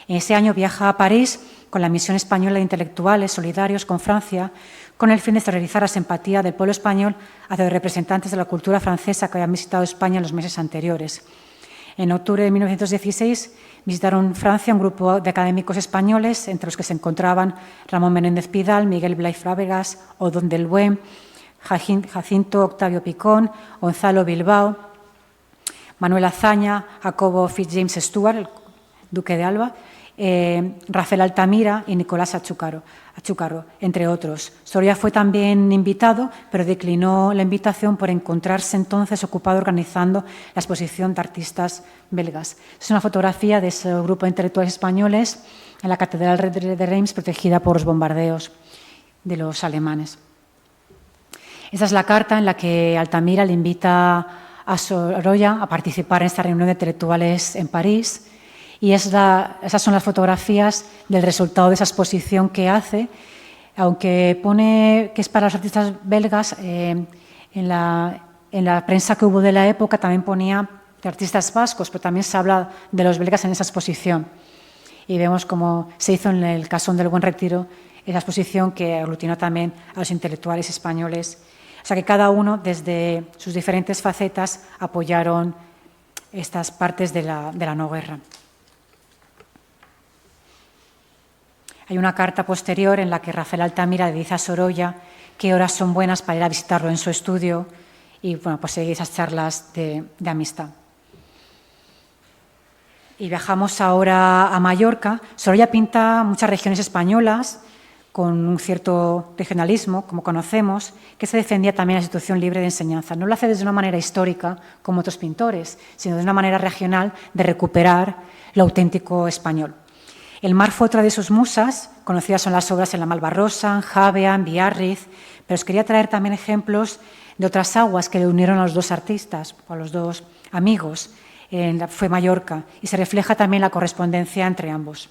S2: En ese año viaja a París con la misión española de intelectuales solidarios con Francia, con el fin de exteriorizar la simpatía del pueblo español hacia los representantes de la cultura francesa que habían visitado España en los meses anteriores. En octubre de 1916 visitaron Francia un grupo de académicos españoles, entre los que se encontraban Ramón Menéndez Pidal, Miguel Blay Fábregas, Odón del Buen, Jacinto Octavio Picón, Gonzalo Bilbao, Manuel Azaña, Jacobo Fitzjames Stuart, el duque de Alba, Rafael Altamira y Nicolás Achúcarro, entre otros. Sorolla fue también invitado, pero declinó la invitación por encontrarse entonces ocupado organizando la exposición de artistas belgas. Es una fotografía de ese grupo de intelectuales españoles en la Catedral de Reims, protegida por los bombardeos de los alemanes. Esa es la carta en la que Altamira le invita a Sorolla a participar en esta reunión de intelectuales en París. Y esas son las fotografías del resultado de esa exposición que hace, aunque pone que es para los artistas belgas, en la prensa que hubo de la época también ponía de artistas vascos, pero también se habla de los belgas en esa exposición. Y vemos cómo se hizo en el Casón del Buen Retiro esa exposición que aglutinó también a los intelectuales españoles. O sea que cada uno, desde sus diferentes facetas, apoyaron estas partes de la no guerra. Hay una carta posterior en la que Rafael Altamira le dice a Sorolla qué horas son buenas para ir a visitarlo en su estudio y bueno, pues seguir esas charlas de amistad. Y viajamos ahora a Mallorca. Sorolla pinta muchas regiones españolas con un cierto regionalismo, como conocemos, que se defendía también la institución libre de enseñanza. No lo hace desde una manera histórica, como otros pintores, sino de una manera regional de recuperar lo auténtico español. El mar fue otra de sus musas, conocidas son las obras en la Malvarrosa, en Javea, en Biarritz, pero os quería traer también ejemplos de otras aguas que le unieron a los 2 artistas, a los 2 amigos. fue Mallorca, y se refleja también la correspondencia entre ambos.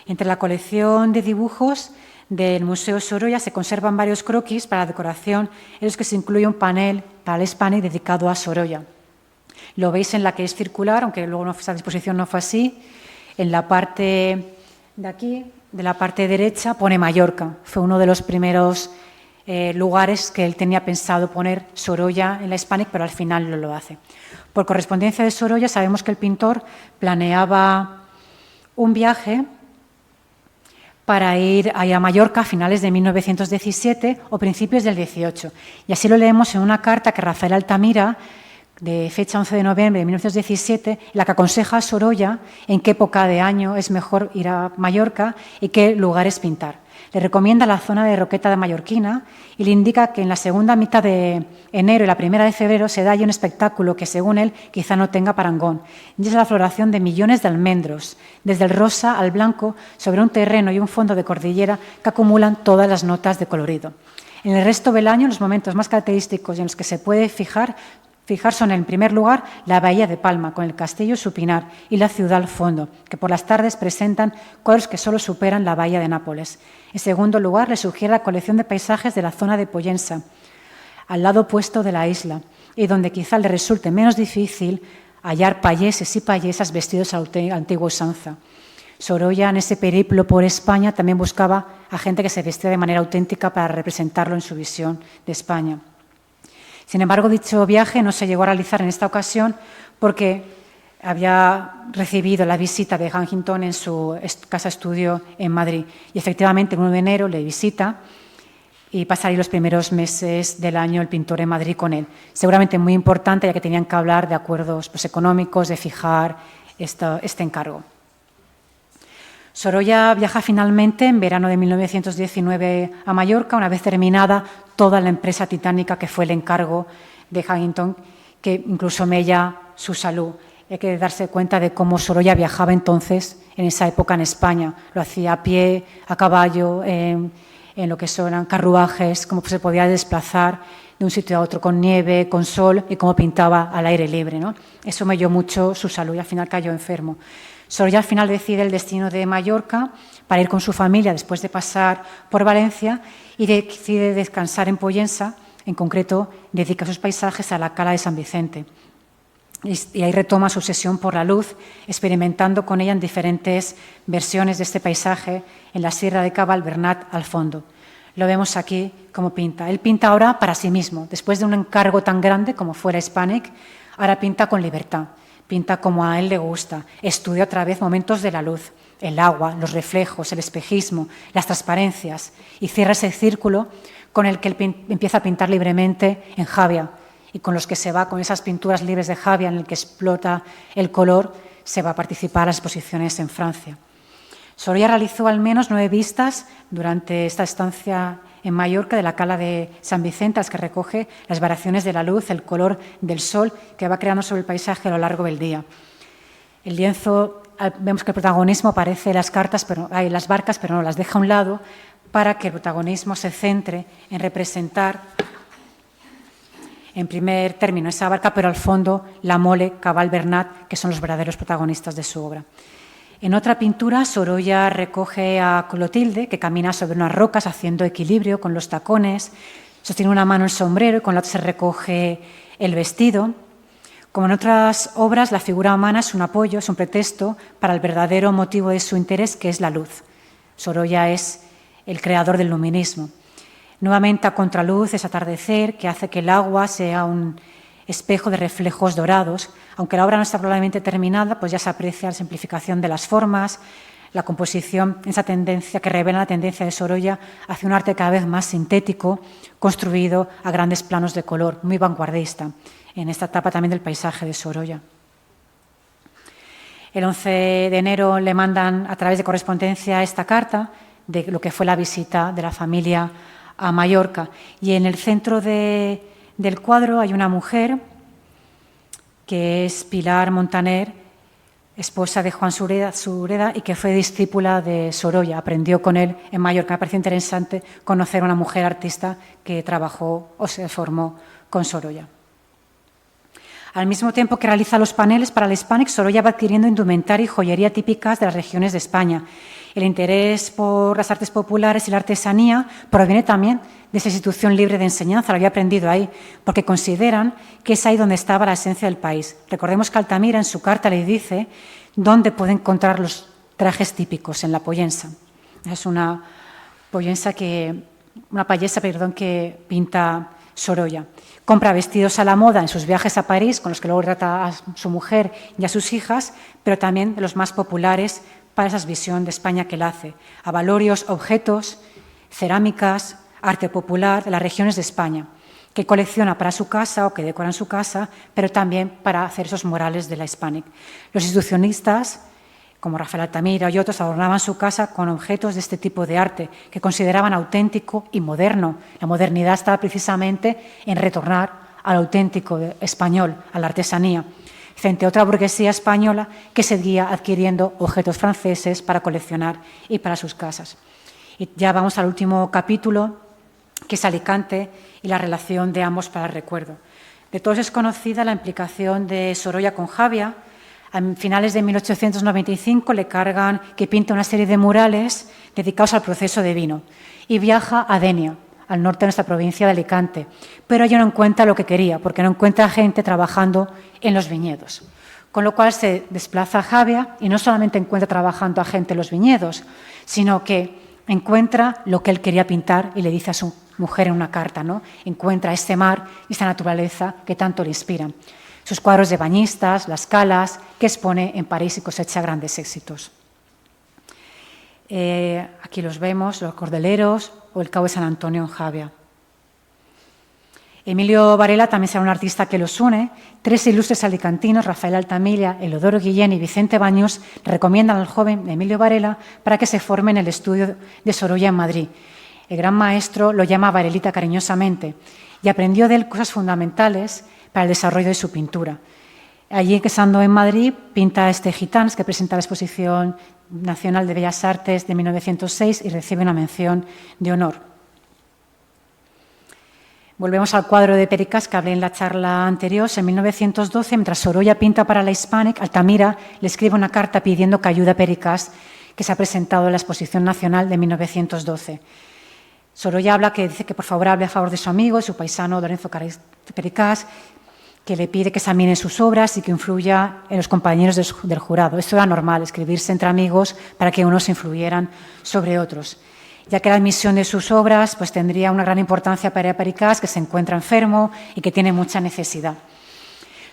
S2: Entre la colección de dibujos del Museo Sorolla se conservan varios croquis para decoración, en los que se incluye un panel para el Hispanic dedicado a Sorolla. Lo veis en la que es circular, aunque luego esa disposición no fue así. En la parte de aquí, de la parte derecha, pone Mallorca. Fue uno de los primeros lugares que él tenía pensado poner Sorolla en la Hispanic, pero al final no lo hace. Por correspondencia de Sorolla sabemos que el pintor planeaba un viaje para ir a Mallorca a finales de 1917 o principios del 18. Y así lo leemos en una carta que Rafael Altamira, de fecha 11 de noviembre de 1917, en la que aconseja a Sorolla en qué época de año es mejor ir a Mallorca y qué lugares pintar. Le recomienda la zona de Roqueta de Mallorquina y le indica que en la segunda mitad de enero y la primera de febrero se da allí un espectáculo que, según él, quizá no tenga parangón. Y es la floración de millones de almendros, desde el rosa al blanco, sobre un terreno y un fondo de cordillera que acumulan todas las notas de colorido. En el resto del año, los momentos más característicos y en los que se puede fijar son, en primer lugar, la bahía de Palma, con el castillo su pinar, y la ciudad al fondo, que por las tardes presentan cuadros que solo superan la bahía de Nápoles. En segundo lugar, le sugiere la colección de paisajes de la zona de Pollensa, al lado opuesto de la isla, y donde quizá le resulte menos difícil hallar payeses y payesas vestidos a la antigua usanza. Sorolla, en ese periplo por España, también buscaba a gente que se vestía de manera auténtica para representarlo en su visión de España. Sin embargo, dicho viaje no se llegó a realizar en esta ocasión porque había recibido la visita de Huntington en su casa estudio en Madrid. Y efectivamente, el 1 de enero le visita y pasaría los primeros meses del año el pintor en Madrid con él. Seguramente muy importante, ya que tenían que hablar de acuerdos económicos, de fijar este encargo. Sorolla viaja finalmente en verano de 1919 a Mallorca, una vez terminada toda la empresa titánica que fue el encargo de Huntington, que incluso mella su salud. Hay que darse cuenta de cómo Sorolla viajaba entonces, en esa época en España. Lo hacía a pie, a caballo, en lo que son carruajes, cómo se podía desplazar de un sitio a otro con nieve, con sol, y cómo pintaba al aire libre, ¿no? Eso melló mucho su salud y al final cayó enfermo. Sorolla al final decide el destino de Mallorca para ir con su familia después de pasar por Valencia y decide descansar en Pollensa. En concreto, dedica sus paisajes a la Cala de San Vicente. Y ahí retoma su obsesión por la luz, experimentando con ella en diferentes versiones de este paisaje en la Sierra de Cava, el Bernat al fondo. Lo vemos aquí como pinta. Él pinta ahora para sí mismo. Después de un encargo tan grande como fuera Hispanic, ahora pinta con libertad. Pinta como a él le gusta, estudia otra vez momentos de la luz, el agua, los reflejos, el espejismo, las transparencias, y cierra ese círculo con el que él empieza a pintar libremente en Javia, y con los que se va, con esas pinturas libres de Javia en el que explota el color, se va a participar a las exposiciones en Francia. Sorolla realizó al menos 9 vistas durante esta estancia en Mallorca de la Cala de San Vicente, las que recoge las variaciones de la luz, el color del sol que va creando sobre el paisaje a lo largo del día. El lienzo, vemos que el protagonismo aparece en las barcas, pero no las deja a un lado para que el protagonismo se centre en representar, en primer término, esa barca, pero al fondo la mole, Cabal, Bernat, que son los verdaderos protagonistas de su obra. En otra pintura, Sorolla recoge a Clotilde, que camina sobre unas rocas haciendo equilibrio con los tacones, sostiene una mano el sombrero y con la otra se recoge el vestido. Como en otras obras, la figura humana es un apoyo, es un pretexto para el verdadero motivo de su interés, que es la luz. Sorolla es el creador del luminismo. Nuevamente a contraluz es atardecer, que hace que el agua sea un espejo de reflejos dorados. Aunque la obra no está probablemente terminada, pues ya se aprecia la simplificación de las formas, la composición, esa tendencia que revela la tendencia de Sorolla hacia un arte cada vez más sintético, construido a grandes planos de color, muy vanguardista, en esta etapa también del paisaje de Sorolla. El 11 de enero le mandan a través de correspondencia esta carta de lo que fue la visita de la familia a Mallorca, y en el centro del cuadro hay una mujer que es Pilar Montaner, esposa de Juan Sureda y que fue discípula de Sorolla, aprendió con él en Mallorca. Me pareció interesante conocer a una mujer artista que trabajó o se formó con Sorolla. Al mismo tiempo que realiza los paneles para la Hispanic, Sorolla va adquiriendo indumentaria y joyería típicas de las regiones de España. El interés por las artes populares y la artesanía proviene también de esa institución libre de enseñanza, lo había aprendido ahí, porque consideran que es ahí donde estaba la esencia del país. Recordemos que Altamira en su carta le dice dónde puede encontrar los trajes típicos, en la Pollensa. Es una payesa que pinta Sorolla. Compra vestidos a la moda en sus viajes a París, con los que luego trata a su mujer y a sus hijas, pero también de los más populares para esa visión de España que él hace. Avalorios, objetos, cerámicas, arte popular de las regiones de España, que colecciona para su casa o que decora en su casa, pero también para hacer esos murales de la Hispanic. Los institucionistas, como Rafael Altamira y otros, adornaban su casa con objetos de este tipo de arte, que consideraban auténtico y moderno. La modernidad estaba precisamente en retornar al auténtico español, a la artesanía, frente a otra burguesía española que seguía adquiriendo objetos franceses para coleccionar y para sus casas. Y ya vamos al último capítulo, que es Alicante y la relación de ambos para el recuerdo. De todos es conocida la implicación de Sorolla con Javia. A finales de 1895 le cargan que pinta una serie de murales dedicados al proceso de vino y viaja a Denia, al norte de nuestra provincia de Alicante, pero allí no encuentra lo que quería, porque no encuentra gente trabajando en los viñedos. Con lo cual se desplaza a Javia y no solamente encuentra trabajando a gente en los viñedos, sino que encuentra lo que él quería pintar y le dice a su mujer en una carta, ¿no? Encuentra este mar y esta naturaleza que tanto le inspiran. Sus cuadros de bañistas, las calas, que expone en París y cosecha grandes éxitos. Aquí los vemos, los Cordeleros o el Cabo de San Antonio en Javia. Emilio Varela también será un artista que los une. Tres ilustres alicantinos, Rafael Altamira, Eleodoro Guillén y Vicente Baños, recomiendan al joven Emilio Varela para que se forme en el estudio de Sorolla en Madrid. El gran maestro lo llama Varelita cariñosamente y aprendió de él cosas fundamentales para el desarrollo de su pintura. Allí, estando en Madrid, pinta este Gitanes, que presenta la Exposición Nacional de Bellas Artes de 1906 y recibe una mención de honor. Volvemos al cuadro de Pericas que hablé en la charla anterior. En 1912, mientras Sorolla pinta para la Hispanic, Altamira le escribe una carta pidiendo que ayude a Pericas, que se ha presentado en la Exposición Nacional de 1912. Sorolla dice que por favor hable a favor de su amigo y su paisano Lorenzo Pericas, que le pide que examine sus obras y que influya en los compañeros del jurado. Esto era normal, escribirse entre amigos para que unos influyeran sobre otros, ya que la admisión de sus obras pues, tendría una gran importancia para Pericas, que se encuentra enfermo y que tiene mucha necesidad.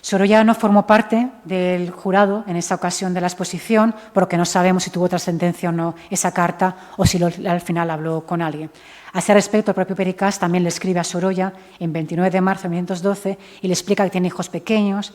S2: Sorolla no formó parte del jurado en esa ocasión de la exposición, porque no sabemos si tuvo trascendencia o no esa carta o si al final habló con alguien. A ese respecto, el propio Pericas también le escribe a Sorolla en 29 de marzo de 1912 y le explica que tiene hijos pequeños,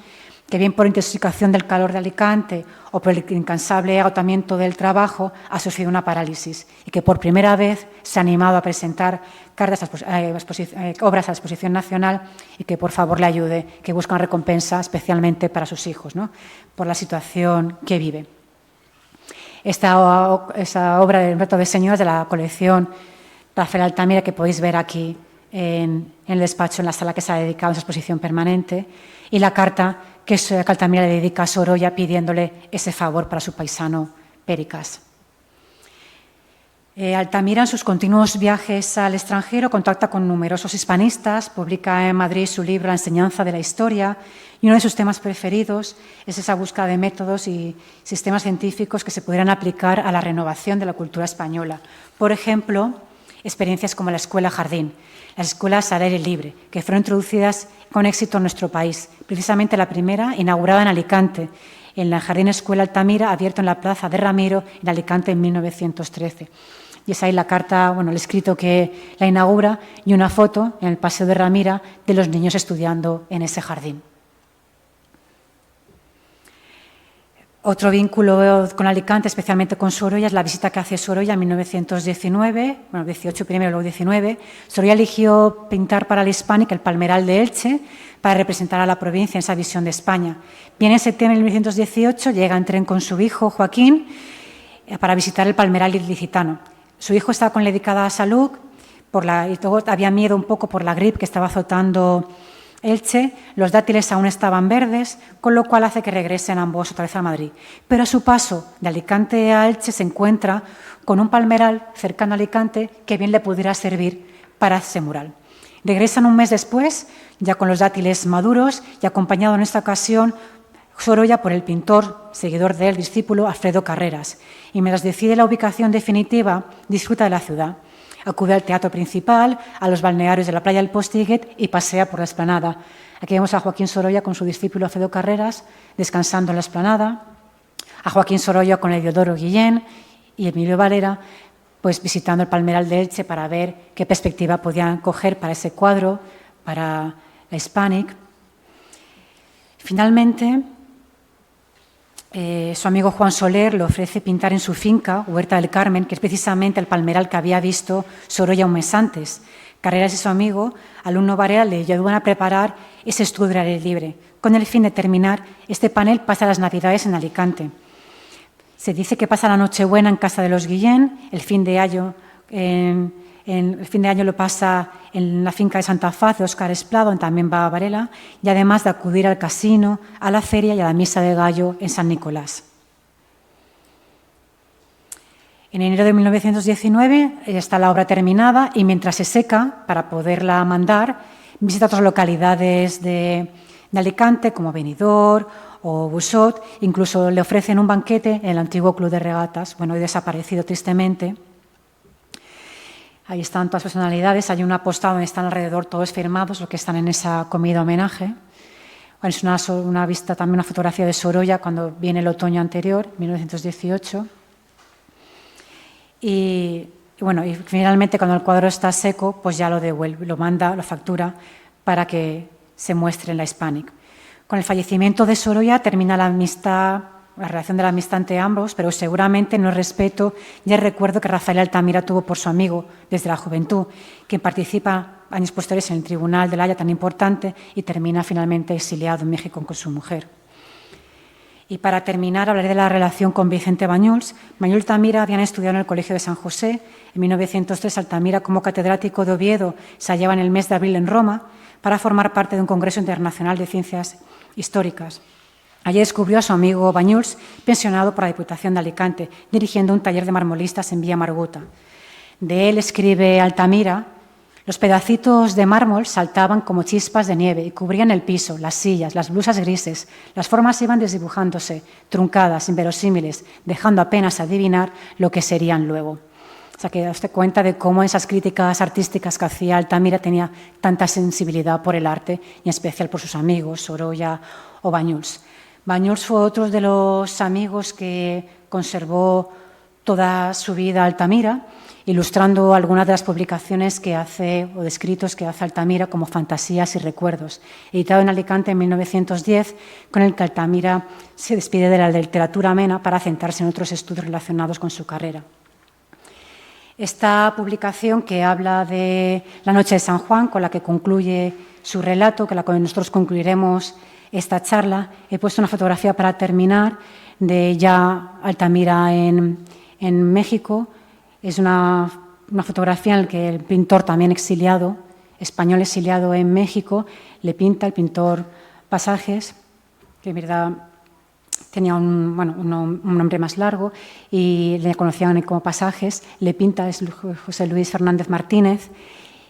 S2: que bien por intoxicación del calor de Alicante o por el incansable agotamiento del trabajo ha sufrido una parálisis y que por primera vez se ha animado a presentar obras a la Exposición Nacional y que por favor le ayude, que busca una recompensa especialmente para sus hijos, ¿no? Por la situación que vive. Esa obra del retrato de señoras de la colección Rafael Altamira, que podéis ver aquí en el despacho, en la sala que se ha dedicado a esa exposición permanente, y la carta que Altamira le dedica a Sorolla pidiéndole ese favor para su paisano Pericas. Altamira, en sus continuos viajes al extranjero, contacta con numerosos hispanistas, publica en Madrid su libro La enseñanza de la historia, y uno de sus temas preferidos es esa búsqueda de métodos y sistemas científicos que se pudieran aplicar a la renovación de la cultura española. Por ejemplo, experiencias como la Escuela Jardín, las escuelas al aire libre, que fueron introducidas con éxito en nuestro país. Precisamente la primera, inaugurada en Alicante, en la Jardín Escuela Altamira, abierto en la Plaza de Ramiro, en Alicante, en 1913. Y es ahí la carta, el escrito que la inaugura y una foto en el Paseo de Ramira de los niños estudiando en ese jardín. Otro vínculo con Alicante, especialmente con Sorolla, es la visita que hace Sorolla en 1919, 18 primero, luego 19. Sorolla eligió pintar para el Hispanic el Palmeral de Elche para representar a la provincia en esa visión de España. Viene en septiembre de 1918, llega en tren con su hijo Joaquín para visitar el Palmeral ilicitano. Su hijo estaba con delicada salud y todo, había miedo un poco por la gripe que estaba azotando Elche, los dátiles aún estaban verdes, con lo cual hace que regresen ambos otra vez a Madrid. Pero a su paso de Alicante a Elche se encuentra con un palmeral cercano a Alicante que bien le pudiera servir para ese mural. Regresan un mes después, ya con los dátiles maduros y acompañado en esta ocasión Sorolla por el pintor, seguidor del discípulo Alfredo Carreras. Y mientras decide la ubicación definitiva, disfruta de la ciudad. Acude al teatro principal, a los balnearios de la playa del Postiguet y pasea por la explanada. Aquí vemos a Joaquín Sorolla con su discípulo Alfredo Carreras, descansando en la explanada, a Joaquín Sorolla con Eliodoro Guillén y Emilio Valera, pues visitando el Palmeral de Elche para ver qué perspectiva podían coger para ese cuadro, para la Hispanic. Finalmente, su amigo Juan Soler le ofrece pintar en su finca, Huerta del Carmen, que es precisamente el palmeral que había visto Sorolla un mes antes. Carreras y su amigo, alumno Varela, le ayudan a preparar ese estudio al aire libre, con el fin de terminar este panel pasa las Navidades en Alicante. Se dice que pasa la Nochebuena en casa de los Guillén, el fin de año lo pasa en la finca de Santa Faz de Óscar Esplado, donde también va a Varela, y además de acudir al casino, a la feria y a la misa de gallo en San Nicolás. En enero de 1919 está la obra terminada y mientras se seca, para poderla mandar, visita otras localidades de Alicante, como Benidorm o Busot. Incluso le ofrecen un banquete en el antiguo Club de Regatas, bueno, hoy desaparecido tristemente. Ahí están todas las personalidades, hay una postada donde están alrededor todos firmados, los que están en esa comida homenaje. Bueno, es una vista, también una fotografía de Sorolla cuando viene el otoño anterior, 1918. Y finalmente cuando el cuadro está seco, pues ya lo devuelve, lo manda, lo factura para que se muestre en la Hispanic. Con el fallecimiento de Sorolla termina la amistad, la relación de la amistad entre ambos, pero seguramente no el respeto y el recuerdo que Rafael Altamira tuvo por su amigo desde la juventud, quien participa años posteriores en el Tribunal de la Haya tan importante y termina finalmente exiliado en México con su mujer. Y para terminar, hablaré de la relación con Vicente Bañuls. Bañuls y Altamira habían estudiado en el Colegio de San José. En 1903, Altamira, como catedrático de Oviedo, se hallaba en el mes de abril en Roma para formar parte de un congreso internacional de ciencias históricas. Allí descubrió a su amigo Bañuls, pensionado por la Diputación de Alicante, dirigiendo un taller de marmolistas en Villa Marguta. De él escribe Altamira: los pedacitos de mármol saltaban como chispas de nieve y cubrían el piso, las sillas, las blusas grises. Las formas iban desdibujándose, truncadas, inverosímiles, dejando apenas adivinar lo que serían luego. O sea, que daos cuenta de cómo esas críticas artísticas que hacía Altamira tenía tanta sensibilidad por el arte, y en especial por sus amigos, Sorolla o Bañuls. Bañuls fue otro de los amigos que conservó toda su vida Altamira, ilustrando algunas de las publicaciones que hace o de escritos que hace Altamira como Fantasías y Recuerdos, editado en Alicante en 1910, con el que Altamira se despide de la literatura amena para centrarse en otros estudios relacionados con su carrera. Esta publicación, que habla de la noche de San Juan, con la que concluye su relato, con la que nosotros concluiremos esta charla, he puesto una fotografía para terminar de ya Altamira en México. Es una fotografía en la que el pintor, también exiliado, español exiliado en México, le pinta, el pintor, pasajes, que en verdad tenía un nombre más largo y le conocían como Pasajes, le pinta, es José Luis Fernández Martínez,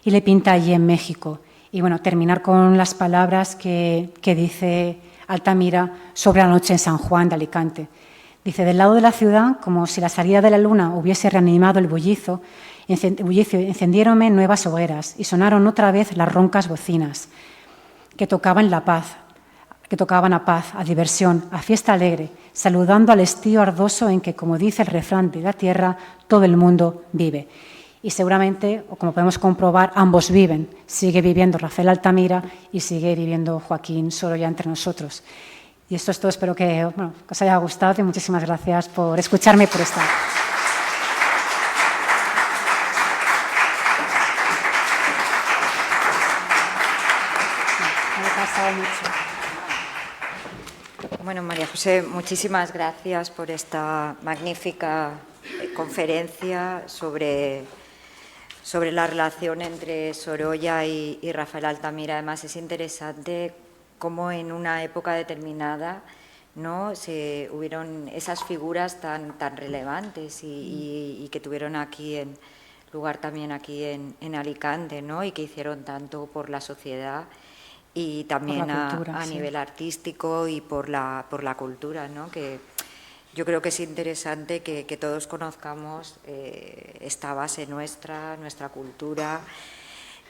S2: y le pinta allí en México. Y bueno, terminar con las palabras que dice Altamira sobre la noche en San Juan de Alicante. Dice: del lado de la ciudad, como si la salida de la luna hubiese reanimado el bullicio, encendiéronme nuevas hogueras y sonaron otra vez las roncas bocinas que tocaban a paz, a diversión, a fiesta alegre, saludando al estío ardoso en que, como dice el refrán de la tierra, todo el mundo vive. Y seguramente, o como podemos comprobar, ambos viven. Sigue viviendo Rafael Altamira y sigue viviendo Joaquín Sorolla entre nosotros. Y esto es todo, espero que os haya gustado y muchísimas gracias por escucharme y por estar.
S1: Bueno, María José, muchísimas gracias por esta magnífica conferencia sobre sobre la relación entre Sorolla y Rafael Altamira. Además, es interesante cómo en una época determinada, ¿no?, hubieron esas figuras tan relevantes y que tuvieron lugar también aquí en Alicante, ¿no?, y que hicieron tanto por la sociedad y también a nivel artístico y por la cultura, ¿no?, que yo creo que es interesante que todos conozcamos esta base nuestra cultura,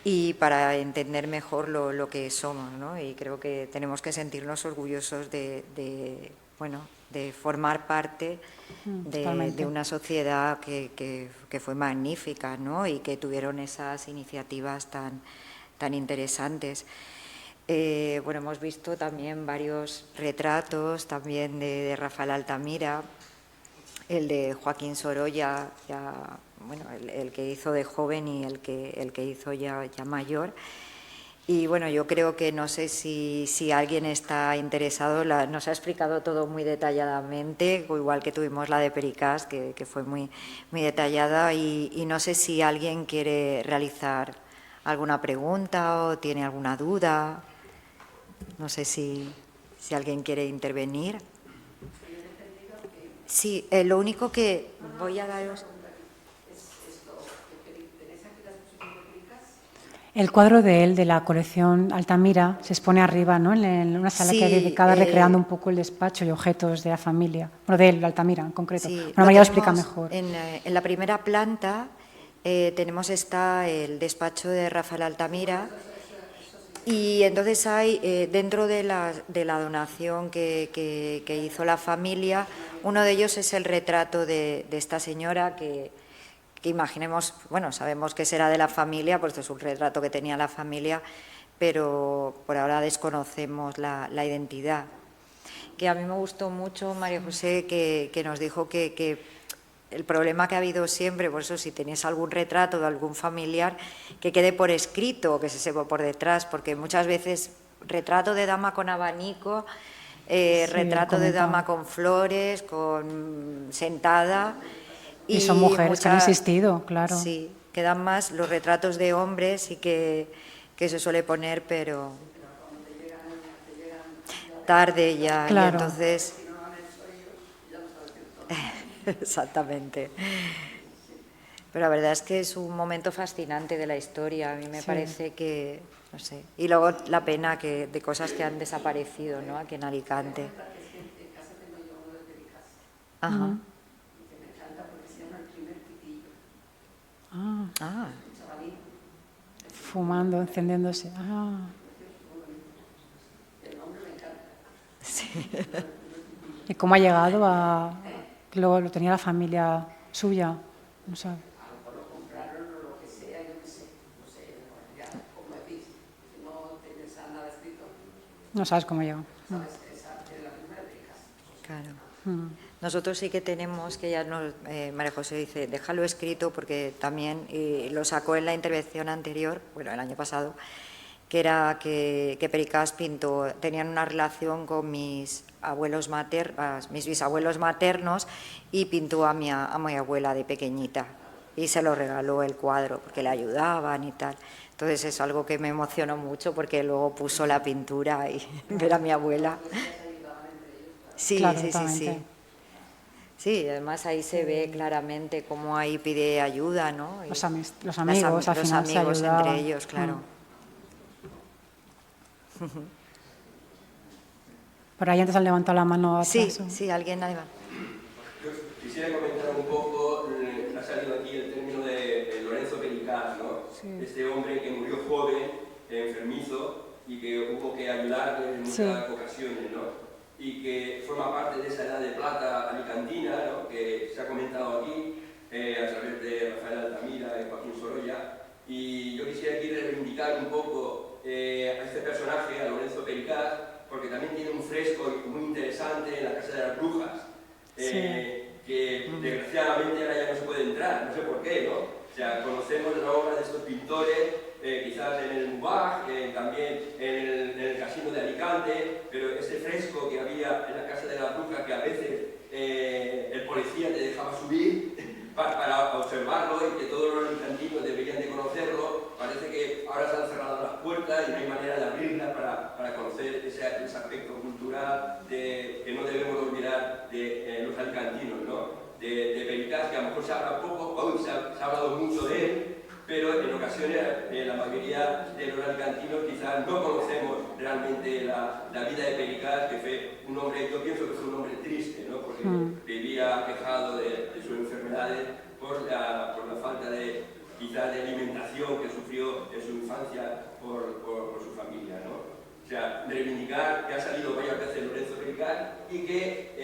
S1: y para entender mejor lo que somos, ¿no? Y creo que tenemos que sentirnos orgullosos de formar parte de una sociedad que fue magnífica, ¿no?, y que tuvieron esas iniciativas tan interesantes. Hemos visto también varios retratos también de Rafael Altamira, el de Joaquín Sorolla, el que hizo de joven y el que hizo ya mayor. Y yo creo que no sé si alguien está interesado, nos ha explicado todo muy detalladamente, igual que tuvimos la de Pericaz, que fue muy detallada, y no sé si alguien quiere realizar alguna pregunta o tiene alguna duda. No sé si alguien quiere intervenir. Sí, lo único que voy a daros...
S2: El cuadro de él, de la colección Altamira, se expone arriba, ¿no?, en una sala que hay dedicada recreando un poco el despacho y objetos de la familia. Bueno, de él, Altamira, en concreto.
S1: Sí,
S2: María lo explica mejor.
S1: En la primera planta tenemos el despacho de Rafael Altamira, y entonces hay, dentro de la donación que hizo la familia, uno de ellos es el retrato de esta señora que imaginemos, sabemos que será de la familia, pues es un retrato que tenía la familia, pero por ahora desconocemos la identidad. Que a mí me gustó mucho, María José, que nos dijo que el problema que ha habido siempre, por eso si tenéis algún retrato de algún familiar, que quede por escrito, que se sepa por detrás, porque muchas veces retrato de dama con abanico, retrato de dama con flores, sentada...
S2: Y son mujeres que han existido, claro.
S1: Sí, quedan más los retratos de hombres y que se suele poner, pero tarde ya,
S2: claro.
S1: Y entonces... Exactamente. Pero la verdad es que es un momento fascinante de la historia. A mí me parece que, no sé. Y luego la pena de cosas que han desaparecido, ¿no?, aquí en Alicante. Ajá.
S2: Fumando, encendiéndose.
S1: Sí.
S2: ¿Y cómo ha llegado a...? Luego lo tenía la familia suya, no sabe. No sabes cómo llegó.
S1: Claro. Nosotros sí que tenemos, que ya María José dice, déjalo escrito, porque también lo sacó en la intervención anterior, el año pasado, que era que Pericaz pintó, tenían una relación con mis bisabuelos maternos, y pintó a mi abuela de pequeñita y se lo regaló el cuadro porque le ayudaban y tal. Entonces es algo que me emocionó mucho, porque luego puso la pintura y ver a mi abuela. Sí,
S2: claro,
S1: sí. Sí, además ahí se ve claramente cómo ahí pide ayuda, ¿no?
S2: Los amigos, al final se ayudaban.
S1: Entre ellos, claro.
S2: Por ahí antes han levantado la mano atrás.
S1: Sí, alguien ahí va.
S3: Yo quisiera comentar un poco, ha salido aquí el término de Lorenzo Pericaz, ¿no? Sí. Este hombre que murió joven, enfermizo, y que hubo que ayudarle en muchas ocasiones, ¿no? Y que forma parte de esa edad de plata alicantina, ¿no?, que se ha comentado aquí a través de Rafael Altamira y Joaquín Sorolla. Y yo quisiera aquí reivindicar un poco a este personaje, a Lorenzo Pericaz, porque también tiene un fresco muy interesante en la Casa de las Brujas, que desgraciadamente ahora ya no se puede entrar, no sé por qué, ¿no? O sea, conocemos la obra de estos pintores, quizás en el Mubaj, también en el Casino de Alicante, pero ese fresco que había en la Casa de las Brujas, que a veces el policía te dejaba subir para observarlo, y que todos los alicantinos deberían de puerta y no hay manera de abrirla para conocer ese aspecto cultural que no debemos olvidar de los alicantinos, ¿no? De Pericaz, que a lo mejor se habla poco, hoy se ha hablado mucho de él, pero en ocasiones la mayoría de los alicantinos quizás no conocemos realmente la vida de Pericaz, que fue un hombre, yo pienso que fue un hombre triste, ¿no? Porque vivía quejado de sus enfermedades por la falta quizás de alimentación que sufrió en su infancia por su familia, ¿no? O sea, reivindicar que ha salido varias veces Lorenzo Pericaz y que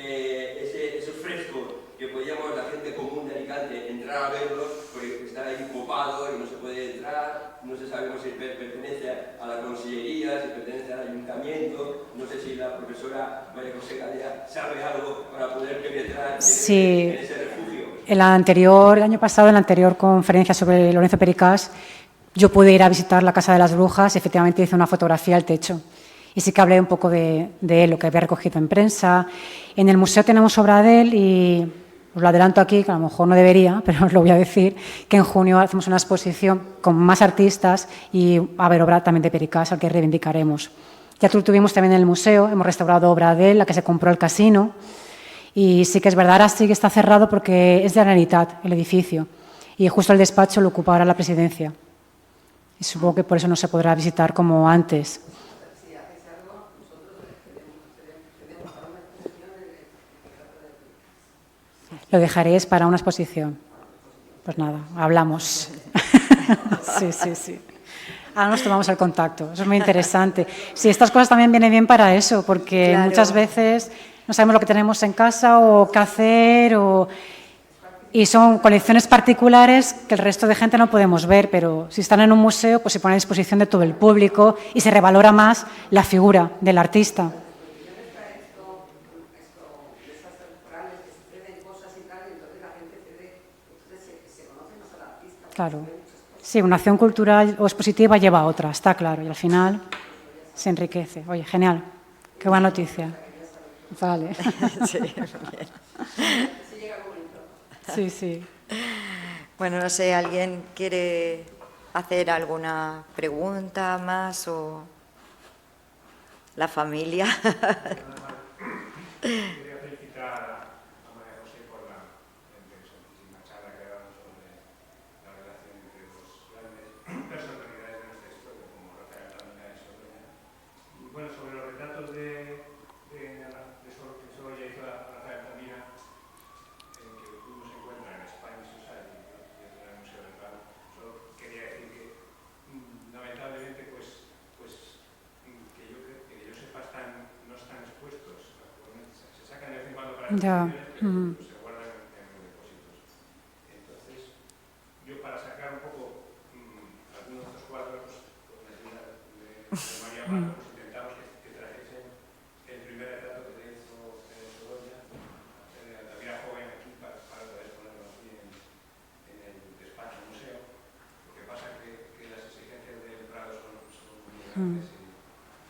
S3: esos frescos que podíamos la gente común de Alicante entrar a verlos, porque está ahí copado y no se puede entrar, no se sabe si pertenece a la consellería, si pertenece al ayuntamiento, no sé si la profesora María José Gadea sabe algo para poder penetrar en ese refugio.
S2: El año pasado, en la anterior conferencia sobre Lorenzo Pericaz, yo pude ir a visitar la Casa de las Brujas y efectivamente hice una fotografía al techo. Y sí que hablé un poco de él, lo que había recogido en prensa. En el museo tenemos obra de él y os lo adelanto aquí, que a lo mejor no debería, pero os lo voy a decir, que en junio hacemos una exposición con más artistas y va a haber obra también de Pericaz, al que reivindicaremos. Ya tuvimos también en el museo, hemos restaurado obra de él, la que se compró el casino. Y sí que es verdad, ahora sí que está cerrado porque es de la Generalitat, el edificio. Y justo el despacho lo ocupa ahora la presidencia. Y supongo que por eso no se podrá visitar como antes. Lo dejaréis para una exposición. Pues nada, hablamos. Sí. Ahora nos tomamos el contacto. Eso es muy interesante. Sí, estas cosas también vienen bien para eso, porque claro, muchas veces no sabemos lo que tenemos en casa o qué hacer, y son colecciones particulares que el resto de gente no podemos ver, pero si están en un museo, pues se pone a disposición de todo el público y se revalora más la figura del artista. Claro. Sí, una acción cultural o expositiva lleva a otra, está claro, y al final se enriquece. Oye, genial, qué buena noticia. Vale.
S1: Sí, bien.
S2: Sí.
S1: Bueno, no sé, ¿alguien quiere hacer alguna pregunta más o la familia?
S4: Quería felicitar a María José por la interesantísima charla que ha dado sobre la relación entre dos grandes personalidades de nuestra historia, como Rafael Altamira y Sorolla. Y bueno, sobre los retratos de Sorolla hizo a Rafael Altamira, que uno se encuentra en Spanish Society y otro en el Museo del Prado, solo quería decir que lamentablemente que yo sepa no están expuestos. Se sacan de vez en cuando para exposiciones, pero se guardan en los depósitos. Entonces, yo para sacar un poco algunos de estos cuadros, con la ayuda de María Pablo, pues intentamos que trajesen el primer retrato que le hizo Sorolla, de Altamira joven, aquí para poder ponerlo aquí en el despacho del museo. Lo que pasa es que las exigencias del Prado son muy grandes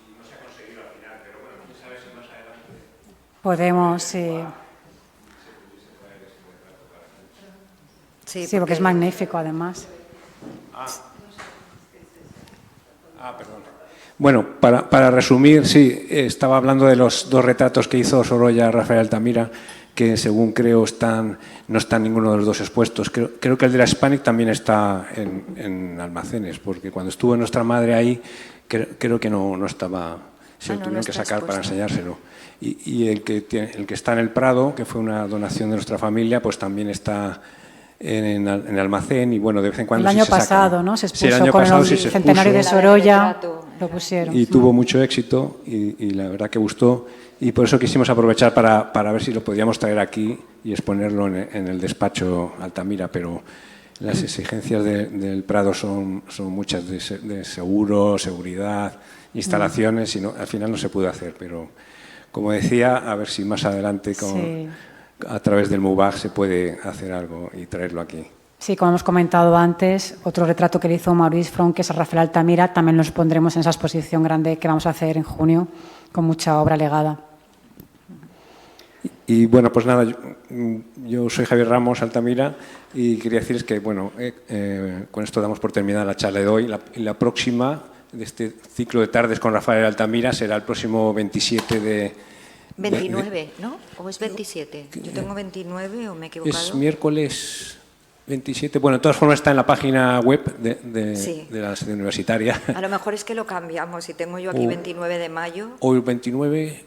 S4: y no se ha conseguido al final, pero bueno, quién sabe si más adelante
S2: podemos, sí, porque es magnífico además.
S4: Perdón. Bueno, para resumir, sí, estaba hablando de los dos retratos que hizo Sorolla a Rafael Altamira, que según creo no están ninguno de los dos expuestos. Creo que el de la Hispanic también está en almacenes, porque cuando estuvo nuestra madre ahí, creo que no estaba, se lo tuvieron que sacar para enseñárselo. Y el que está en el Prado, que fue una donación de nuestra familia, pues también está en el almacén y bueno, de vez en cuando
S2: el año pasado, ¿no? Se expuso
S4: el
S2: con el centenario de Sorolla, lo pusieron.
S4: Y tuvo mucho éxito y la verdad que gustó y por eso quisimos aprovechar para ver si lo podíamos traer aquí y exponerlo en el despacho Altamira, pero las exigencias del Prado son muchas de seguro, seguridad, instalaciones y al final no se pudo hacer, pero como decía, a ver si más adelante a través del MUBAG se puede hacer algo y traerlo aquí.
S2: Sí, como hemos comentado antes, otro retrato que le hizo Maurice Fronk, que es a Rafael Altamira, también los pondremos en esa exposición grande que vamos a hacer en junio, con mucha obra legada.
S4: Y bueno, pues nada, yo soy Javier Ramos Altamira y quería decirles que, bueno, con esto damos por terminada la charla de hoy. La próxima
S5: de este ciclo de tardes con Rafael Altamira será el próximo 27 de...
S1: 29, ¿no? ¿O es 27? Yo tengo 29 o me he equivocado.
S5: Es miércoles 27. Bueno, de todas formas está en la página web de la sede universitaria.
S1: A lo mejor es que lo cambiamos. Si tengo yo aquí 29 de mayo.
S5: O el 29...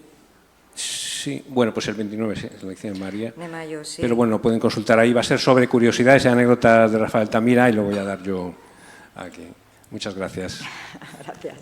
S5: Sí, bueno, pues el 29 sí, es la lección de María.
S1: De mayo, sí.
S5: Pero bueno, pueden consultar ahí. Va a ser sobre curiosidades y anécdotas de Rafael Altamira y lo voy a dar yo aquí. Muchas gracias.
S1: Gracias.